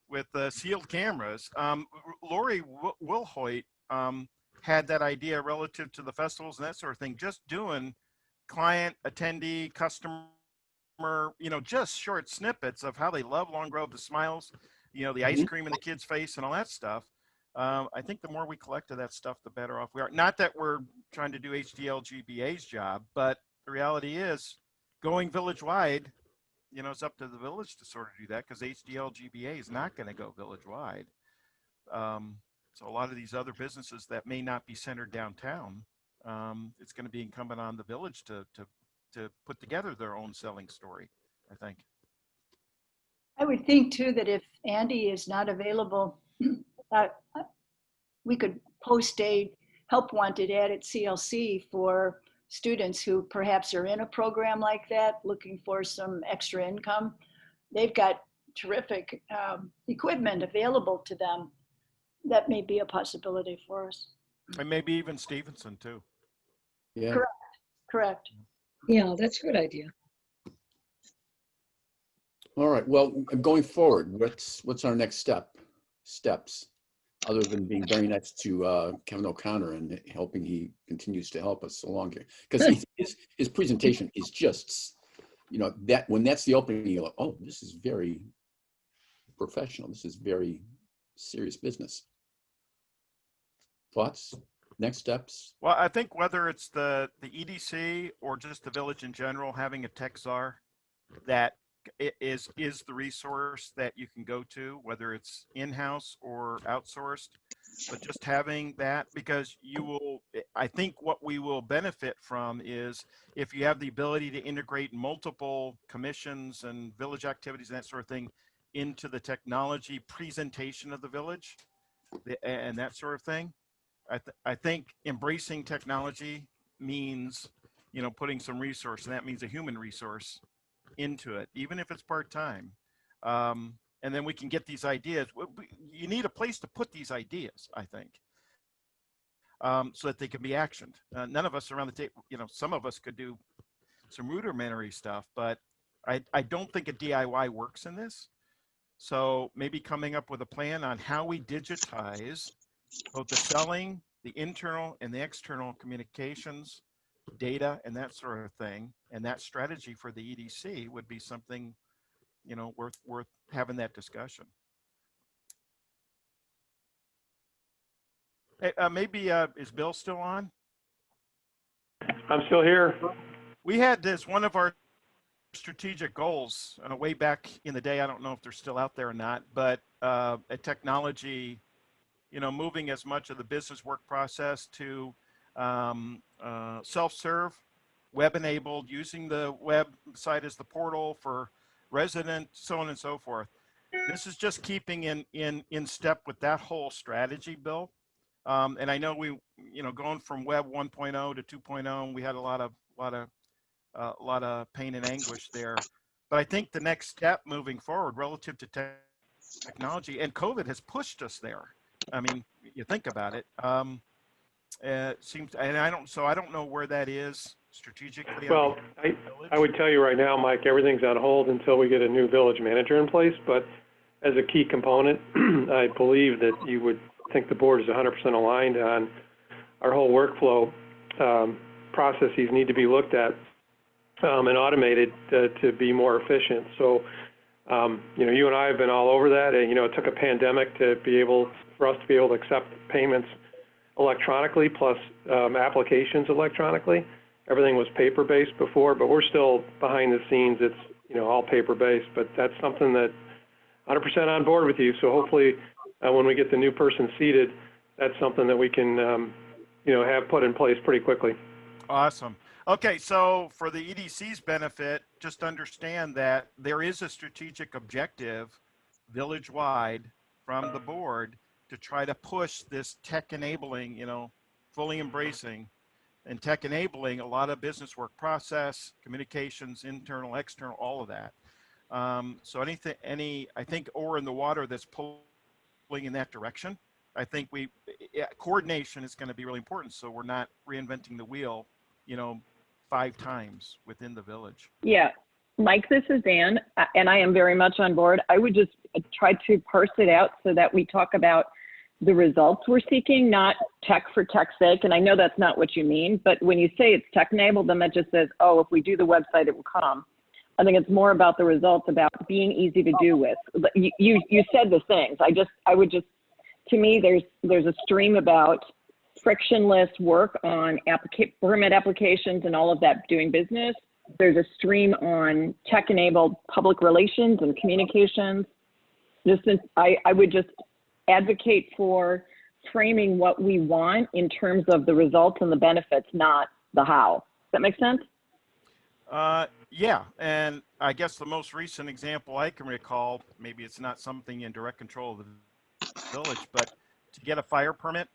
with sealed cameras. Lori Wilhoit had that idea relative to the festivals and that sort of thing, just doing client, attendee, customer, just short snippets of how they love Long Grove, the smiles, the ice cream in the kid's face and all that stuff. I think the more we collect of that stuff, the better off we are. Not that we're trying to do HDLGBA's job, but the reality is going village-wide, it's up to the village to sort of do that because HDLGBA is not going to go village-wide. So a lot of these other businesses that may not be centered downtown, it's going to be incumbent on the village to put together their own selling story, I think. I would think too that if Andy is not available, we could post a help wanted ad at CLC for students who perhaps are in a program like that, looking for some extra income. They've got terrific equipment available to them. That may be a possibility for us. And maybe even Stevenson too. Yeah. Correct. Yeah, that's a good idea. All right. Well, going forward, what's our next steps, other than being very nice to Kevin O'Connor and hoping he continues to help us along here? Because his presentation is just, that when that's the opening, you're like, oh, this is very professional. This is very serious business. Thoughts? Next steps? Well, I think whether it's the EDC or just the village in general, having a tech czar that is the resource that you can go to, whether it's in-house or outsourced, but just having that, because I think what we will benefit from is if you have the ability to integrate multiple commissions and village activities and that sort of thing into the technology presentation of the village and that sort of thing. I think embracing technology means, you know, putting some resource, and that means a human resource into it, even if it's part-time. And then we can get these ideas. You need a place to put these ideas, I think, so that they can be actioned. None of us around the table, you know, some of us could do some rudimentary stuff, but I don't think a DIY works in this. So maybe coming up with a plan on how we digitize both the selling, the internal and the external communications, data, and that sort of thing, and that strategy for the EDC would be something, you know, worth having that discussion. Hey, maybe is Bill still on? I'm still here. We had this, one of our strategic goals way back in the day. I don't know if they're still out there or not, but a technology, you know, moving as much of the business work process to self-serve, web-enabled, using the website as the portal for residents, so on and so forth. This is just keeping in step with that whole strategy, Bill. And I know we, you know, going from Web 1.0 to 2.0, we had a lot of pain and anguish there. But I think the next step moving forward relative to technology, and COVID has pushed us there. I mean, you think about it. It seems, and I don't know where that is strategically. Well, I would tell you right now, Mike, everything's on hold until we get a new village manager in place. But as a key component, I believe that you would think the board is 100% aligned on our whole workflow processes need to be looked at and automated to be more efficient. So, you know, you and I have been all over that, and you know, it took a pandemic for us to be able to accept payments electronically, plus applications electronically. Everything was paper-based before, but we're still behind the scenes. It's, you know, all paper-based, but that's something that 100% on board with you. So hopefully, when we get the new person seated, that's something that we can, you know, have put in place pretty quickly. Awesome. Okay, so for the EDC's benefit, just understand that there is a strategic objective village-wide from the board to try to push this tech enabling, you know, fully embracing and tech enabling a lot of business work process, communications, internal, external, all of that. So I think oar in the water that's pulling in that direction. I think coordination is going to be really important. So we're not reinventing the wheel, you know, 5 times within the village. Yeah, Mike, this is Ann, and I am very much on board. I would just try to parse it out so that we talk about the results we're seeking, not tech for tech's sake. And I know that's not what you mean, but when you say it's tech enabled, then that just says, oh, if we do the website, it will come. I think it's more about the results, about being easy to do with. You said the things. To me, there's a stream about frictionless work on permit applications and all of that doing business. There's a stream on tech-enabled public relations and communications. I would just advocate for framing what we want in terms of the results and the benefits, not the how. Does that make sense? Yeah, and I guess the most recent example I can recall, maybe it's not something in direct control of the village, but to get a fire permit,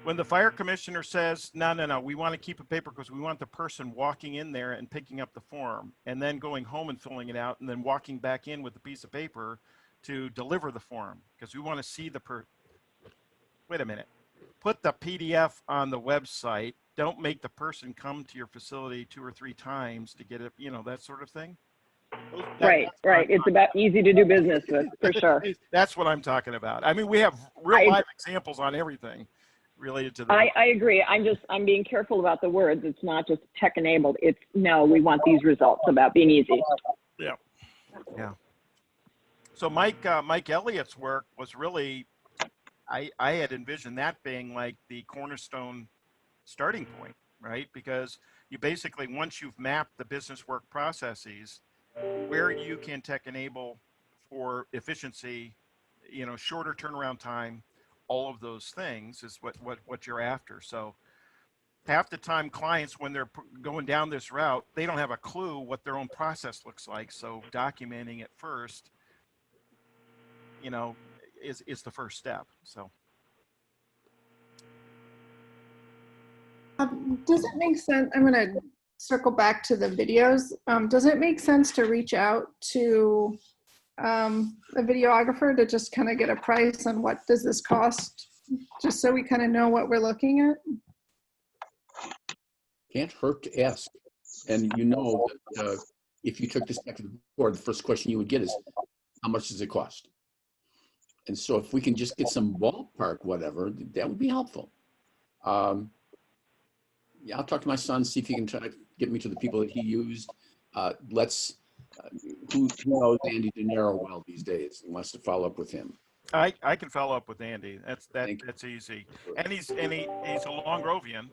when the fire commissioner says, no, we want to keep a paper because we want the person walking in there and picking up the form and then going home and filling it out and then walking back in with a piece of paper to deliver the form because we want to see wait a minute, put the PDF on the website. Don't make the person come to your facility 2 or 3 times to get it, you know, that sort of thing. Right. It's about easy to do business with, for sure. That's what I'm talking about. I mean, we have real live examples on everything related to the. I agree. I'm being careful about the words. It's not just tech enabled. It's no, we want these results about being easy. Yeah. So Mike Elliott's work was really, I had envisioned that being like the cornerstone starting point, right? Because you basically, once you've mapped the business work processes, where you can tech enable for efficiency, you know, shorter turnaround time, all of those things is what you're after. So half the time clients, when they're going down this route, they don't have a clue what their own process looks like. So documenting it first, you know, is the first step. So. Does it make sense? I'm going to circle back to the videos. Does it make sense to reach out to a videographer to just kind of get a price on what does this cost, just so we kind of know what we're looking at? Can't hurt to ask. And you know that if you took this back to the board, the first question you would get is, how much does it cost? And so if we can just get some ballpark, whatever, that would be helpful. Yeah, I'll talk to my son, see if he can try to get me to the people that he used. Who knows Andy De Niro well these days and wants to follow up with him? I can follow up with Andy. That's easy. And he's a Long Grovian.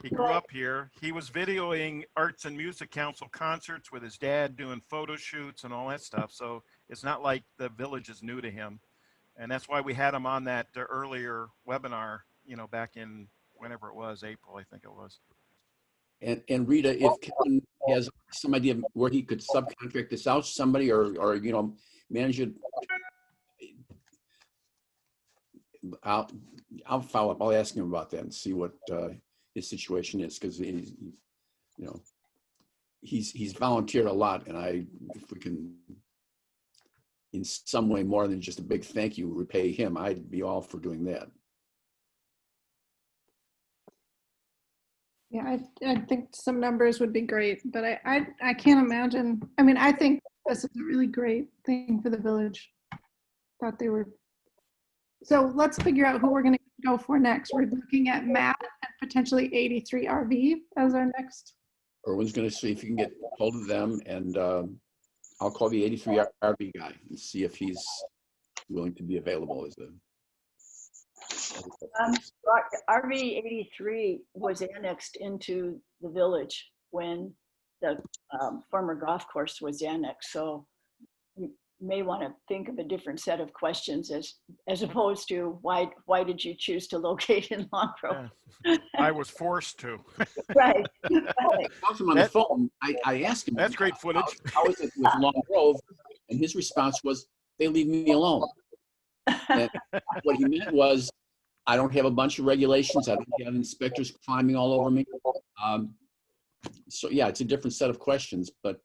He grew up here. He was videoing Arts and Music Council concerts with his dad, doing photo shoots and all that stuff. So it's not like the village is new to him. And that's why we had him on that earlier webinar, you know, back in whenever it was, April, I think it was. And Rita, if Kevin has some idea of where he could subcontract this out to somebody or you know, manage it, I'll follow up. I'll ask him about that and see what his situation is, because you know, he's volunteered a lot, and if we can in some way more than just a big thank you repay him, I'd be all for doing that. Yeah, I think some numbers would be great, but I can't imagine. I mean, I think this is a really great thing for the village. Thought they were. So let's figure out who we're going to go for next. We're looking at Matt and potentially 83 RV as our next. Erwin's going to see if you can get hold of them, and I'll call the 83 RV guy and see if he's willing to be available as a. RV 83 was annexed into the village when the former golf course was annexed. So you may want to think of a different set of questions as opposed to why did you choose to locate in Long Grove? I was forced to. Right. I talked to him on the phone. I asked him. That's great footage. How is it with Long Grove? And his response was, "They leave me alone." And what he meant was, I don't have a bunch of regulations. I don't have inspectors climbing all over me. So yeah, it's a different set of questions, but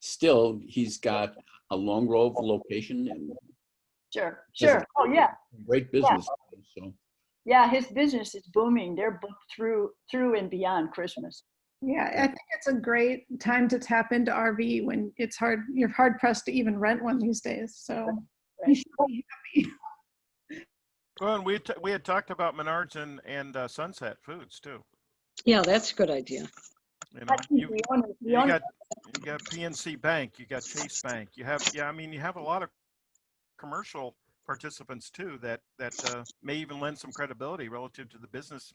still, he's got a Long Grove location and Sure. Oh yeah. great business. Yeah. So yeah, his business is booming. They're booked through and beyond Christmas. Yeah, I think it's a great time to tap into RV when it's hard. You're hard pressed to even rent one these days. So you should be happy. Well, and we had talked about Menards and Sunset Foods too. Yeah, that's a good idea. You know, you got PNC Bank, you got Chase Bank, you have you have a lot of commercial participants too that may even lend some credibility relative to the business,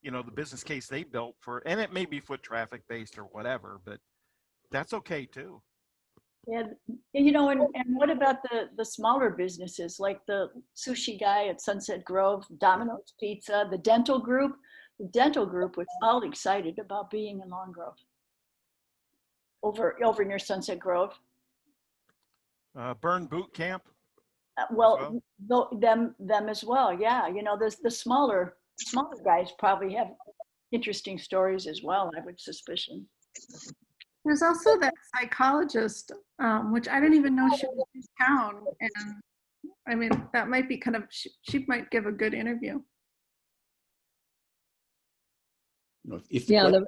you know, the business case they built for, and it may be foot traffic based or whatever, but that's okay too. Yeah, you know, and what about the smaller businesses like the sushi guy at Sunset Grove, Domino's Pizza, the dental group? The dental group was all excited about being in Long Grove. Over near Sunset Grove. Burn Boot Camp. Them as well. Yeah, you know, the smaller guys probably have interesting stories as well, I would suspicion. There's also that psychologist, which I didn't even know she was in town. And I mean, that might be kind of, she might give a good interview. you know, if Yeah, the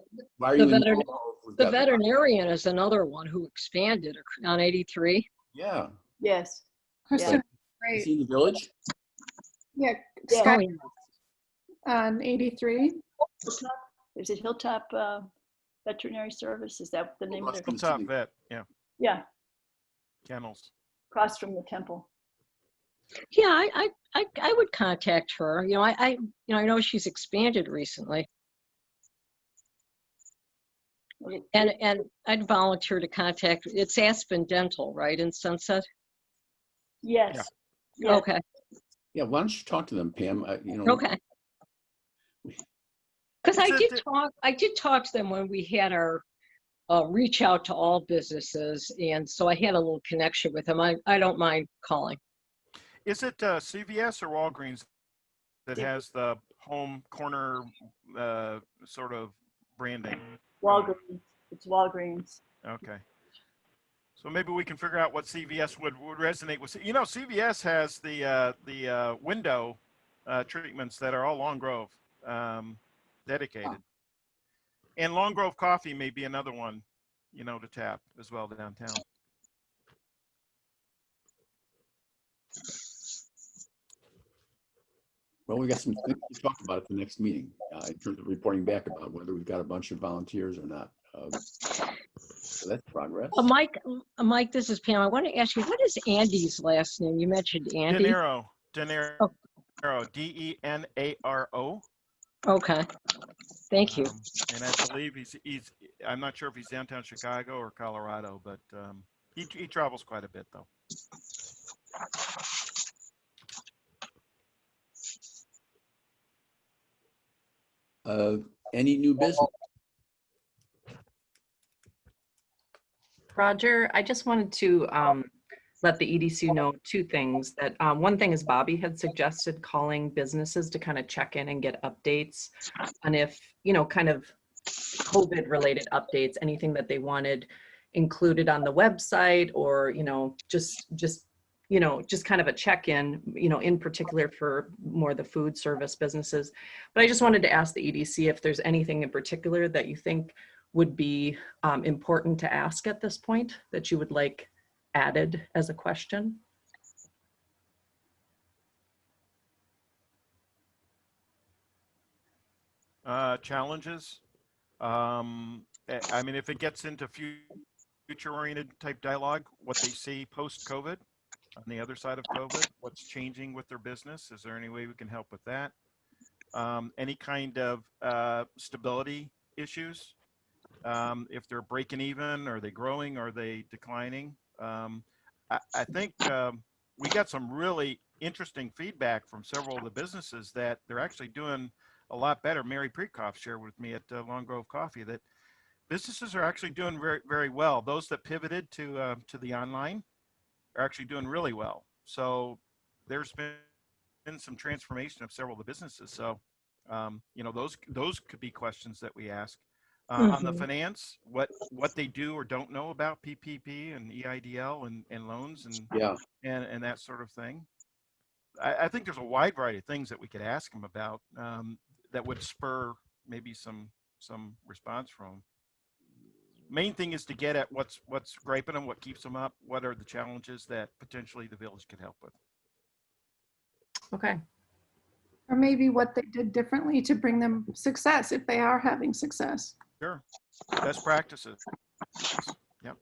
the veterinarian is another one who expanded on 83. Yeah. Yes. Kristen, Is he in the village? Yeah, Yeah. Scott Oh, on 83. Is it Hilltop Veterinary Service? Is that the name of it? Hilltop Vet, yeah. Yeah, Kennels. across from the temple. Yeah, I would contact her. You know, I know she's expanded recently. And I'd volunteer to contact, it's Aspen Dental, right, in Sunset? Yes. Yeah. Yes. Okay. Yeah, why don't you talk to them, Pam? You know, Okay. Because Is it- I did talk to them when we had our reach out to all businesses, and so I had a little connection with them. I don't mind calling. Is it CVS or Walgreens that has the home corner sort of branding? Walgreens. It's Walgreens. Okay. So maybe we can figure out what CVS would resonate with. You know, CVS has the window treatments that are all Long Grove dedicated. And Long Grove Coffee may be another one, you know, to tap as well downtown. well, we got some things to talk about at the next meeting in terms of reporting back about whether we've got a bunch of volunteers or not. So that's progress. Mike, this is Pam. I want to ask you, what is Andy's last name? You mentioned Andy. Denaro, Oh. Denaro. Okay. Thank you. And I believe he's I'm not sure if he's downtown Chicago or Colorado, but he travels quite a bit though. Any new business? Roger, I just wanted to let the EDC know two things. That one thing is Bobby had suggested calling businesses to kind of check in and get updates on if, you know, kind of COVID related updates, anything that they wanted included on the website, or, you know, just kind of a check-in, you know, in particular for more the food service businesses. But I just wanted to ask the EDC if there's anything in particular that you think would be important to ask at this point that you would like added as a question. Challenges. I mean, if it gets into future-oriented type dialogue, what they see post-COVID, on the other side of COVID, what's changing with their business? Is there any way we can help with that? Any kind of stability issues? If they're breaking even, are they growing? Are they declining? I think we got some really interesting feedback from several of the businesses that they're actually doing a lot better. Mary Prekoff shared with me at Long Grove Coffee that businesses are actually doing very, very well. Those that pivoted to the online are actually doing really well. So there's been some transformation of several of the businesses. So, you know, those could be questions that we ask. On the finance, what they do or don't know about PPP and EIDL and loans and that sort of thing. I think there's a wide variety of things that we could ask them about that would spur maybe some response from them. Main thing is to get at what's griping them, what keeps them up, what are the challenges that potentially the village could help with. Okay. Or maybe what they did differently to bring them success if they are having success. Sure. Best practices. Yep.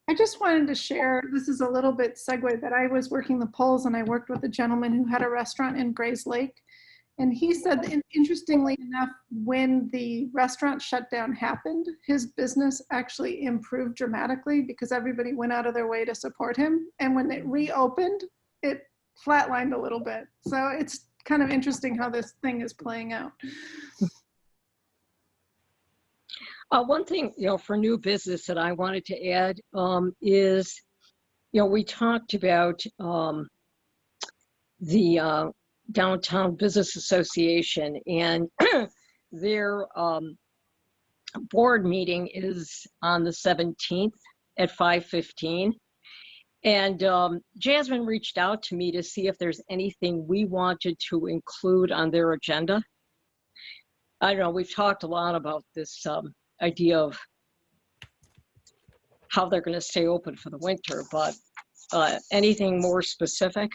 I just wanted to share, this is a little bit segue, that I was working the polls and I worked with a gentleman who had a restaurant in Grays Lake. And he said, that interestingly enough, when the restaurant shutdown happened, his business actually improved dramatically because everybody went out of their way to support him. And when it reopened, it flatlined a little bit. So it's kind of interesting how this thing is playing out. One thing, you know, for new business that I wanted to add is, you know, we talked about the Downtown Business Association, and their board meeting is on the 17th at 5:15. And Jasmine reached out to me to see if there's anything we wanted to include on their agenda. I don't know, we've talked a lot about this idea of how they're going to stay open for the winter, but anything more specific?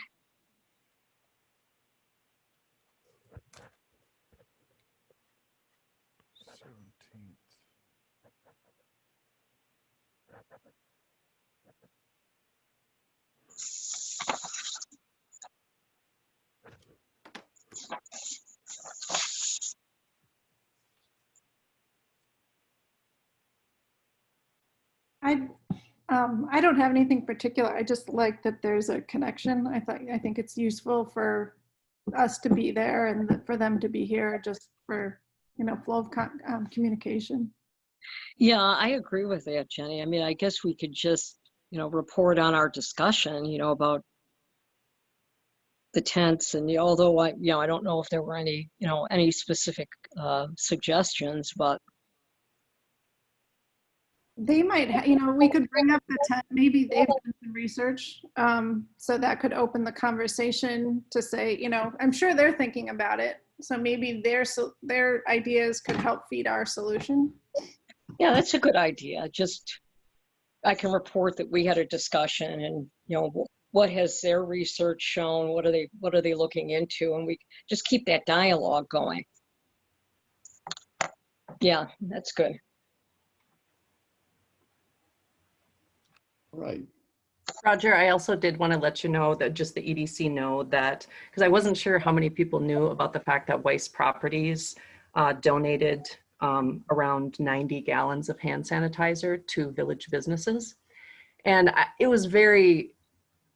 I don't have anything particular. I just like that there's a connection. I think it's useful for us to be there and for them to be here, just for, flow of communication. Yeah, I agree with that, Jenny. I mean, I guess we could just, report on our discussion, about the tents, and although I don't know if there were any, any specific suggestions, but They might, we could bring up the tent, maybe they've done some research. So that could open the conversation to say, I'm sure they're thinking about it. So maybe their ideas could help feed our solution. yeah, that's a good idea. Just, I can report that we had a discussion, and, what has their research shown? What are they looking into? And we just keep that dialogue going. Yeah, that's good. Right. Roger, I also did want to let you know that just the EDC know that, because I wasn't sure how many people knew about the fact that Weiss Properties donated around 90 gallons of hand sanitizer to village businesses. And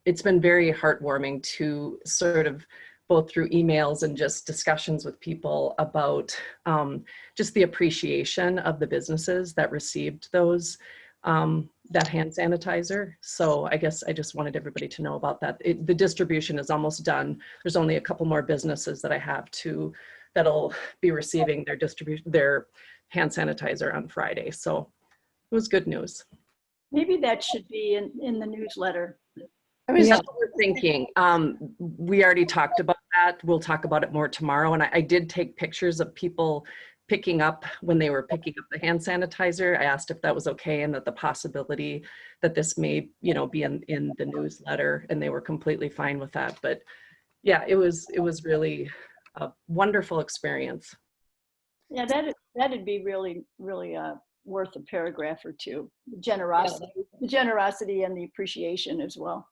it's been very heartwarming to sort of both through emails and just discussions with people about just the appreciation of the businesses that received those that hand sanitizer. So I guess I just wanted everybody to know about that. The distribution is almost done. There's only a couple more businesses that I have that'll be receiving their hand sanitizer on Friday. So it was good news. Maybe that should be in the newsletter. That's what we're thinking. We already talked about that. We'll talk about it more tomorrow. And I did take pictures of people picking up when they were picking up the hand sanitizer. I asked if that was okay and that the possibility that this may, be in the newsletter, and they were completely fine with that. But yeah, it was really a wonderful experience. Yeah, that'd be really, really worth a paragraph or two. The generosity and the appreciation as well.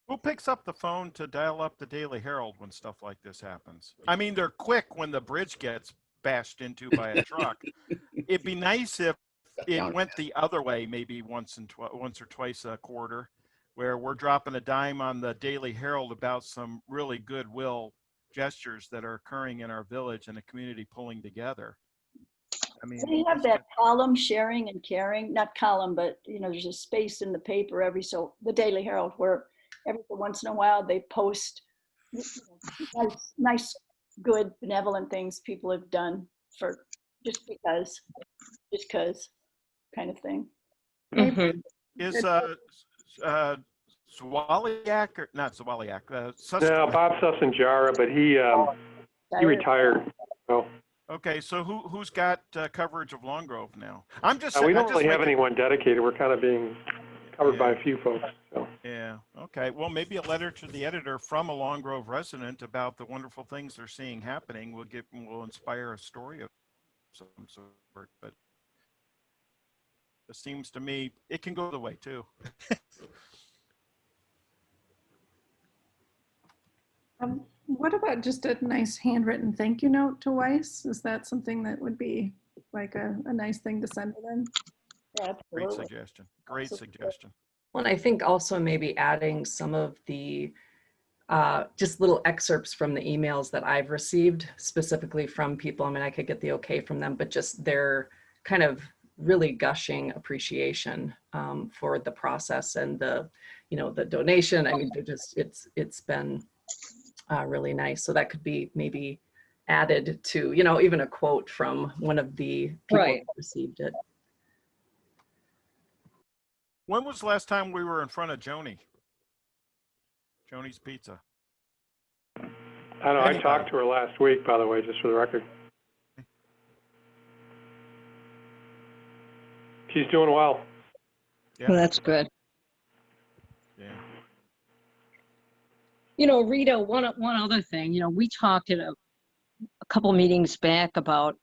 Who picks up the phone to dial up the Daily Herald when stuff like this happens? I mean, they're quick when the bridge gets bashed into by a truck. It'd be nice if it went the other way, maybe once or twice a quarter, where we're dropping a dime on the Daily Herald about some really goodwill gestures that are occurring in our village and the community pulling together. I mean, they have that column, sharing and caring, not column, but there's a space in the paper the Daily Herald, where every once in a while they post nice, good, benevolent things people have done for just because kind of thing. Mm-hmm. Is Swaliak or not Swaliak? No, Bob Sussanjara, but he retired. Oh. Okay, so who's got coverage of Long Grove now? We don't really have anyone dedicated. We're kind of being covered by a few folks. So. Yeah. Okay. Well, maybe a letter to the editor from a Long Grove resident about the wonderful things they're seeing happening will inspire a story of some sort. But it seems to me it can go the way too. What about just a nice handwritten thank you note to Weiss? Is that something that would be like a nice thing to send to them? Yeah, great suggestion. Great suggestion. Well, and I think also maybe adding some of the just little excerpts from the emails that I've received specifically from people. I mean, I could get the okay from them, but just their kind of really gushing appreciation for the process and the donation. I mean, it's been really nice. So that could be maybe added to, even a quote from one of the people who received it. When was the last time we were in front of Joni's Pizza? I don't know. I talked to her last week, by the way, just for the record. She's doing well. Yeah. Well, that's good. Yeah. Rita, one other thing, we talked at a couple meetings back about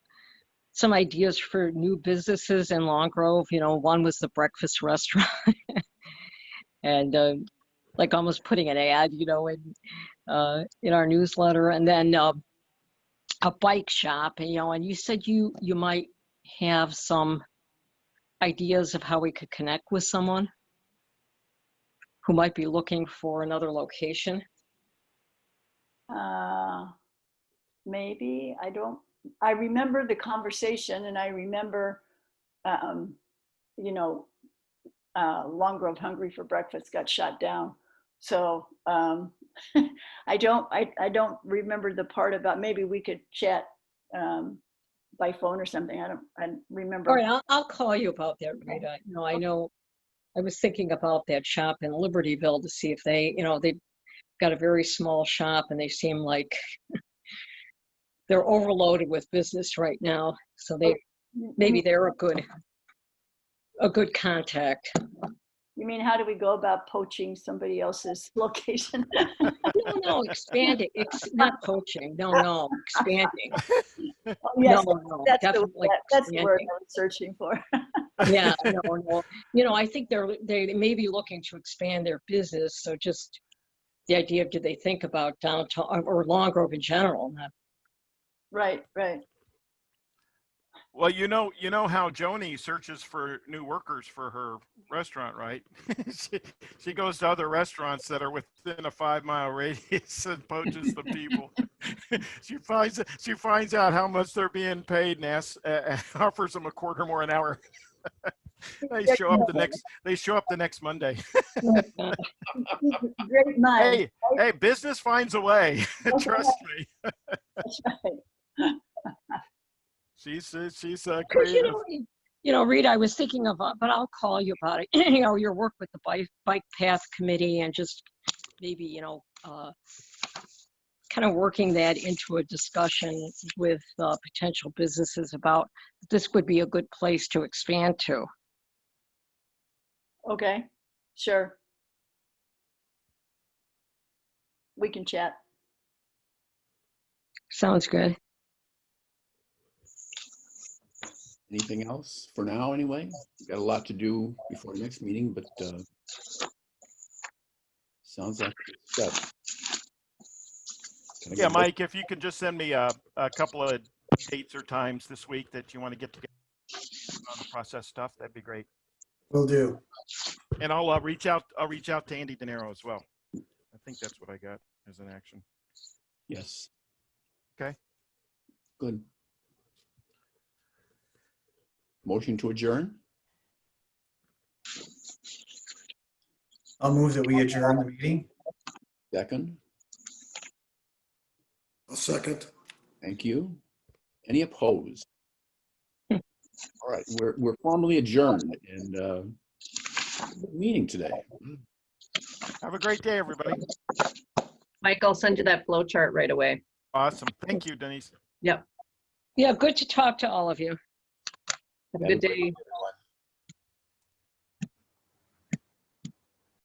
some ideas for new businesses in Long Grove. One was the breakfast restaurant and like almost putting an ad, in our newsletter, and then a bike shop, and you said you might have some ideas of how we could connect with someone. who might be looking for another location? Maybe, I remember the conversation, and I remember, you know, Long Grove Hungry for Breakfast got shut down. So I don't remember the part about, maybe we could chat by phone or something. I remember. All right, I'll call you about that, Rita. I know I was thinking about that shop in Libertyville to see if they, they've got a very small shop and they seem like they're overloaded with business right now. So maybe they're a good contact. You mean, how do we go about poaching somebody else's location? No, expanding. Not poaching. No, expanding. Oh, yes, No, that's definitely that's the word expanding. I was searching for. Yeah, no. I think they may be looking to expand their business. So just the idea of, did they think about downtown or Long Grove in general? Right. Well, you know how Joni searches for new workers for her restaurant, right? she goes to other restaurants that are within a 5-mile radius and poaches the people. she finds out how much they're being paid and offers them $0.25 more an hour. They show up the next Monday. Great mind. Hey, business finds a way. Trust me. That's right. She's creative. Rita, I was thinking of, but I'll call you about it. Your work with the bike path committee and just maybe, kind of working that into a discussion with potential businesses about this would be a good place to expand to. Okay, sure. We can chat. Sounds good. Anything else for now, anyway? We've got a lot to do before the next meeting, but sounds like it's set. Yeah, Mike, if you could just send me a couple of dates or times this week that you want to get together on the process stuff, that'd be great. Will do. And I'll reach out to Andy De Niro as well. I think that's what I got as an action. Yes. Okay. Good. Motion to adjourn? I'll move that we adjourn the meeting. Second? I'll second. Thank you. Any opposed? All right, we're formally adjourned and good meeting today. Have a great day, everybody. Mike, I'll send you that flow chart right away. Awesome. Thank you, Denise. Yep. Yeah, good to talk to all of you. Have a good day.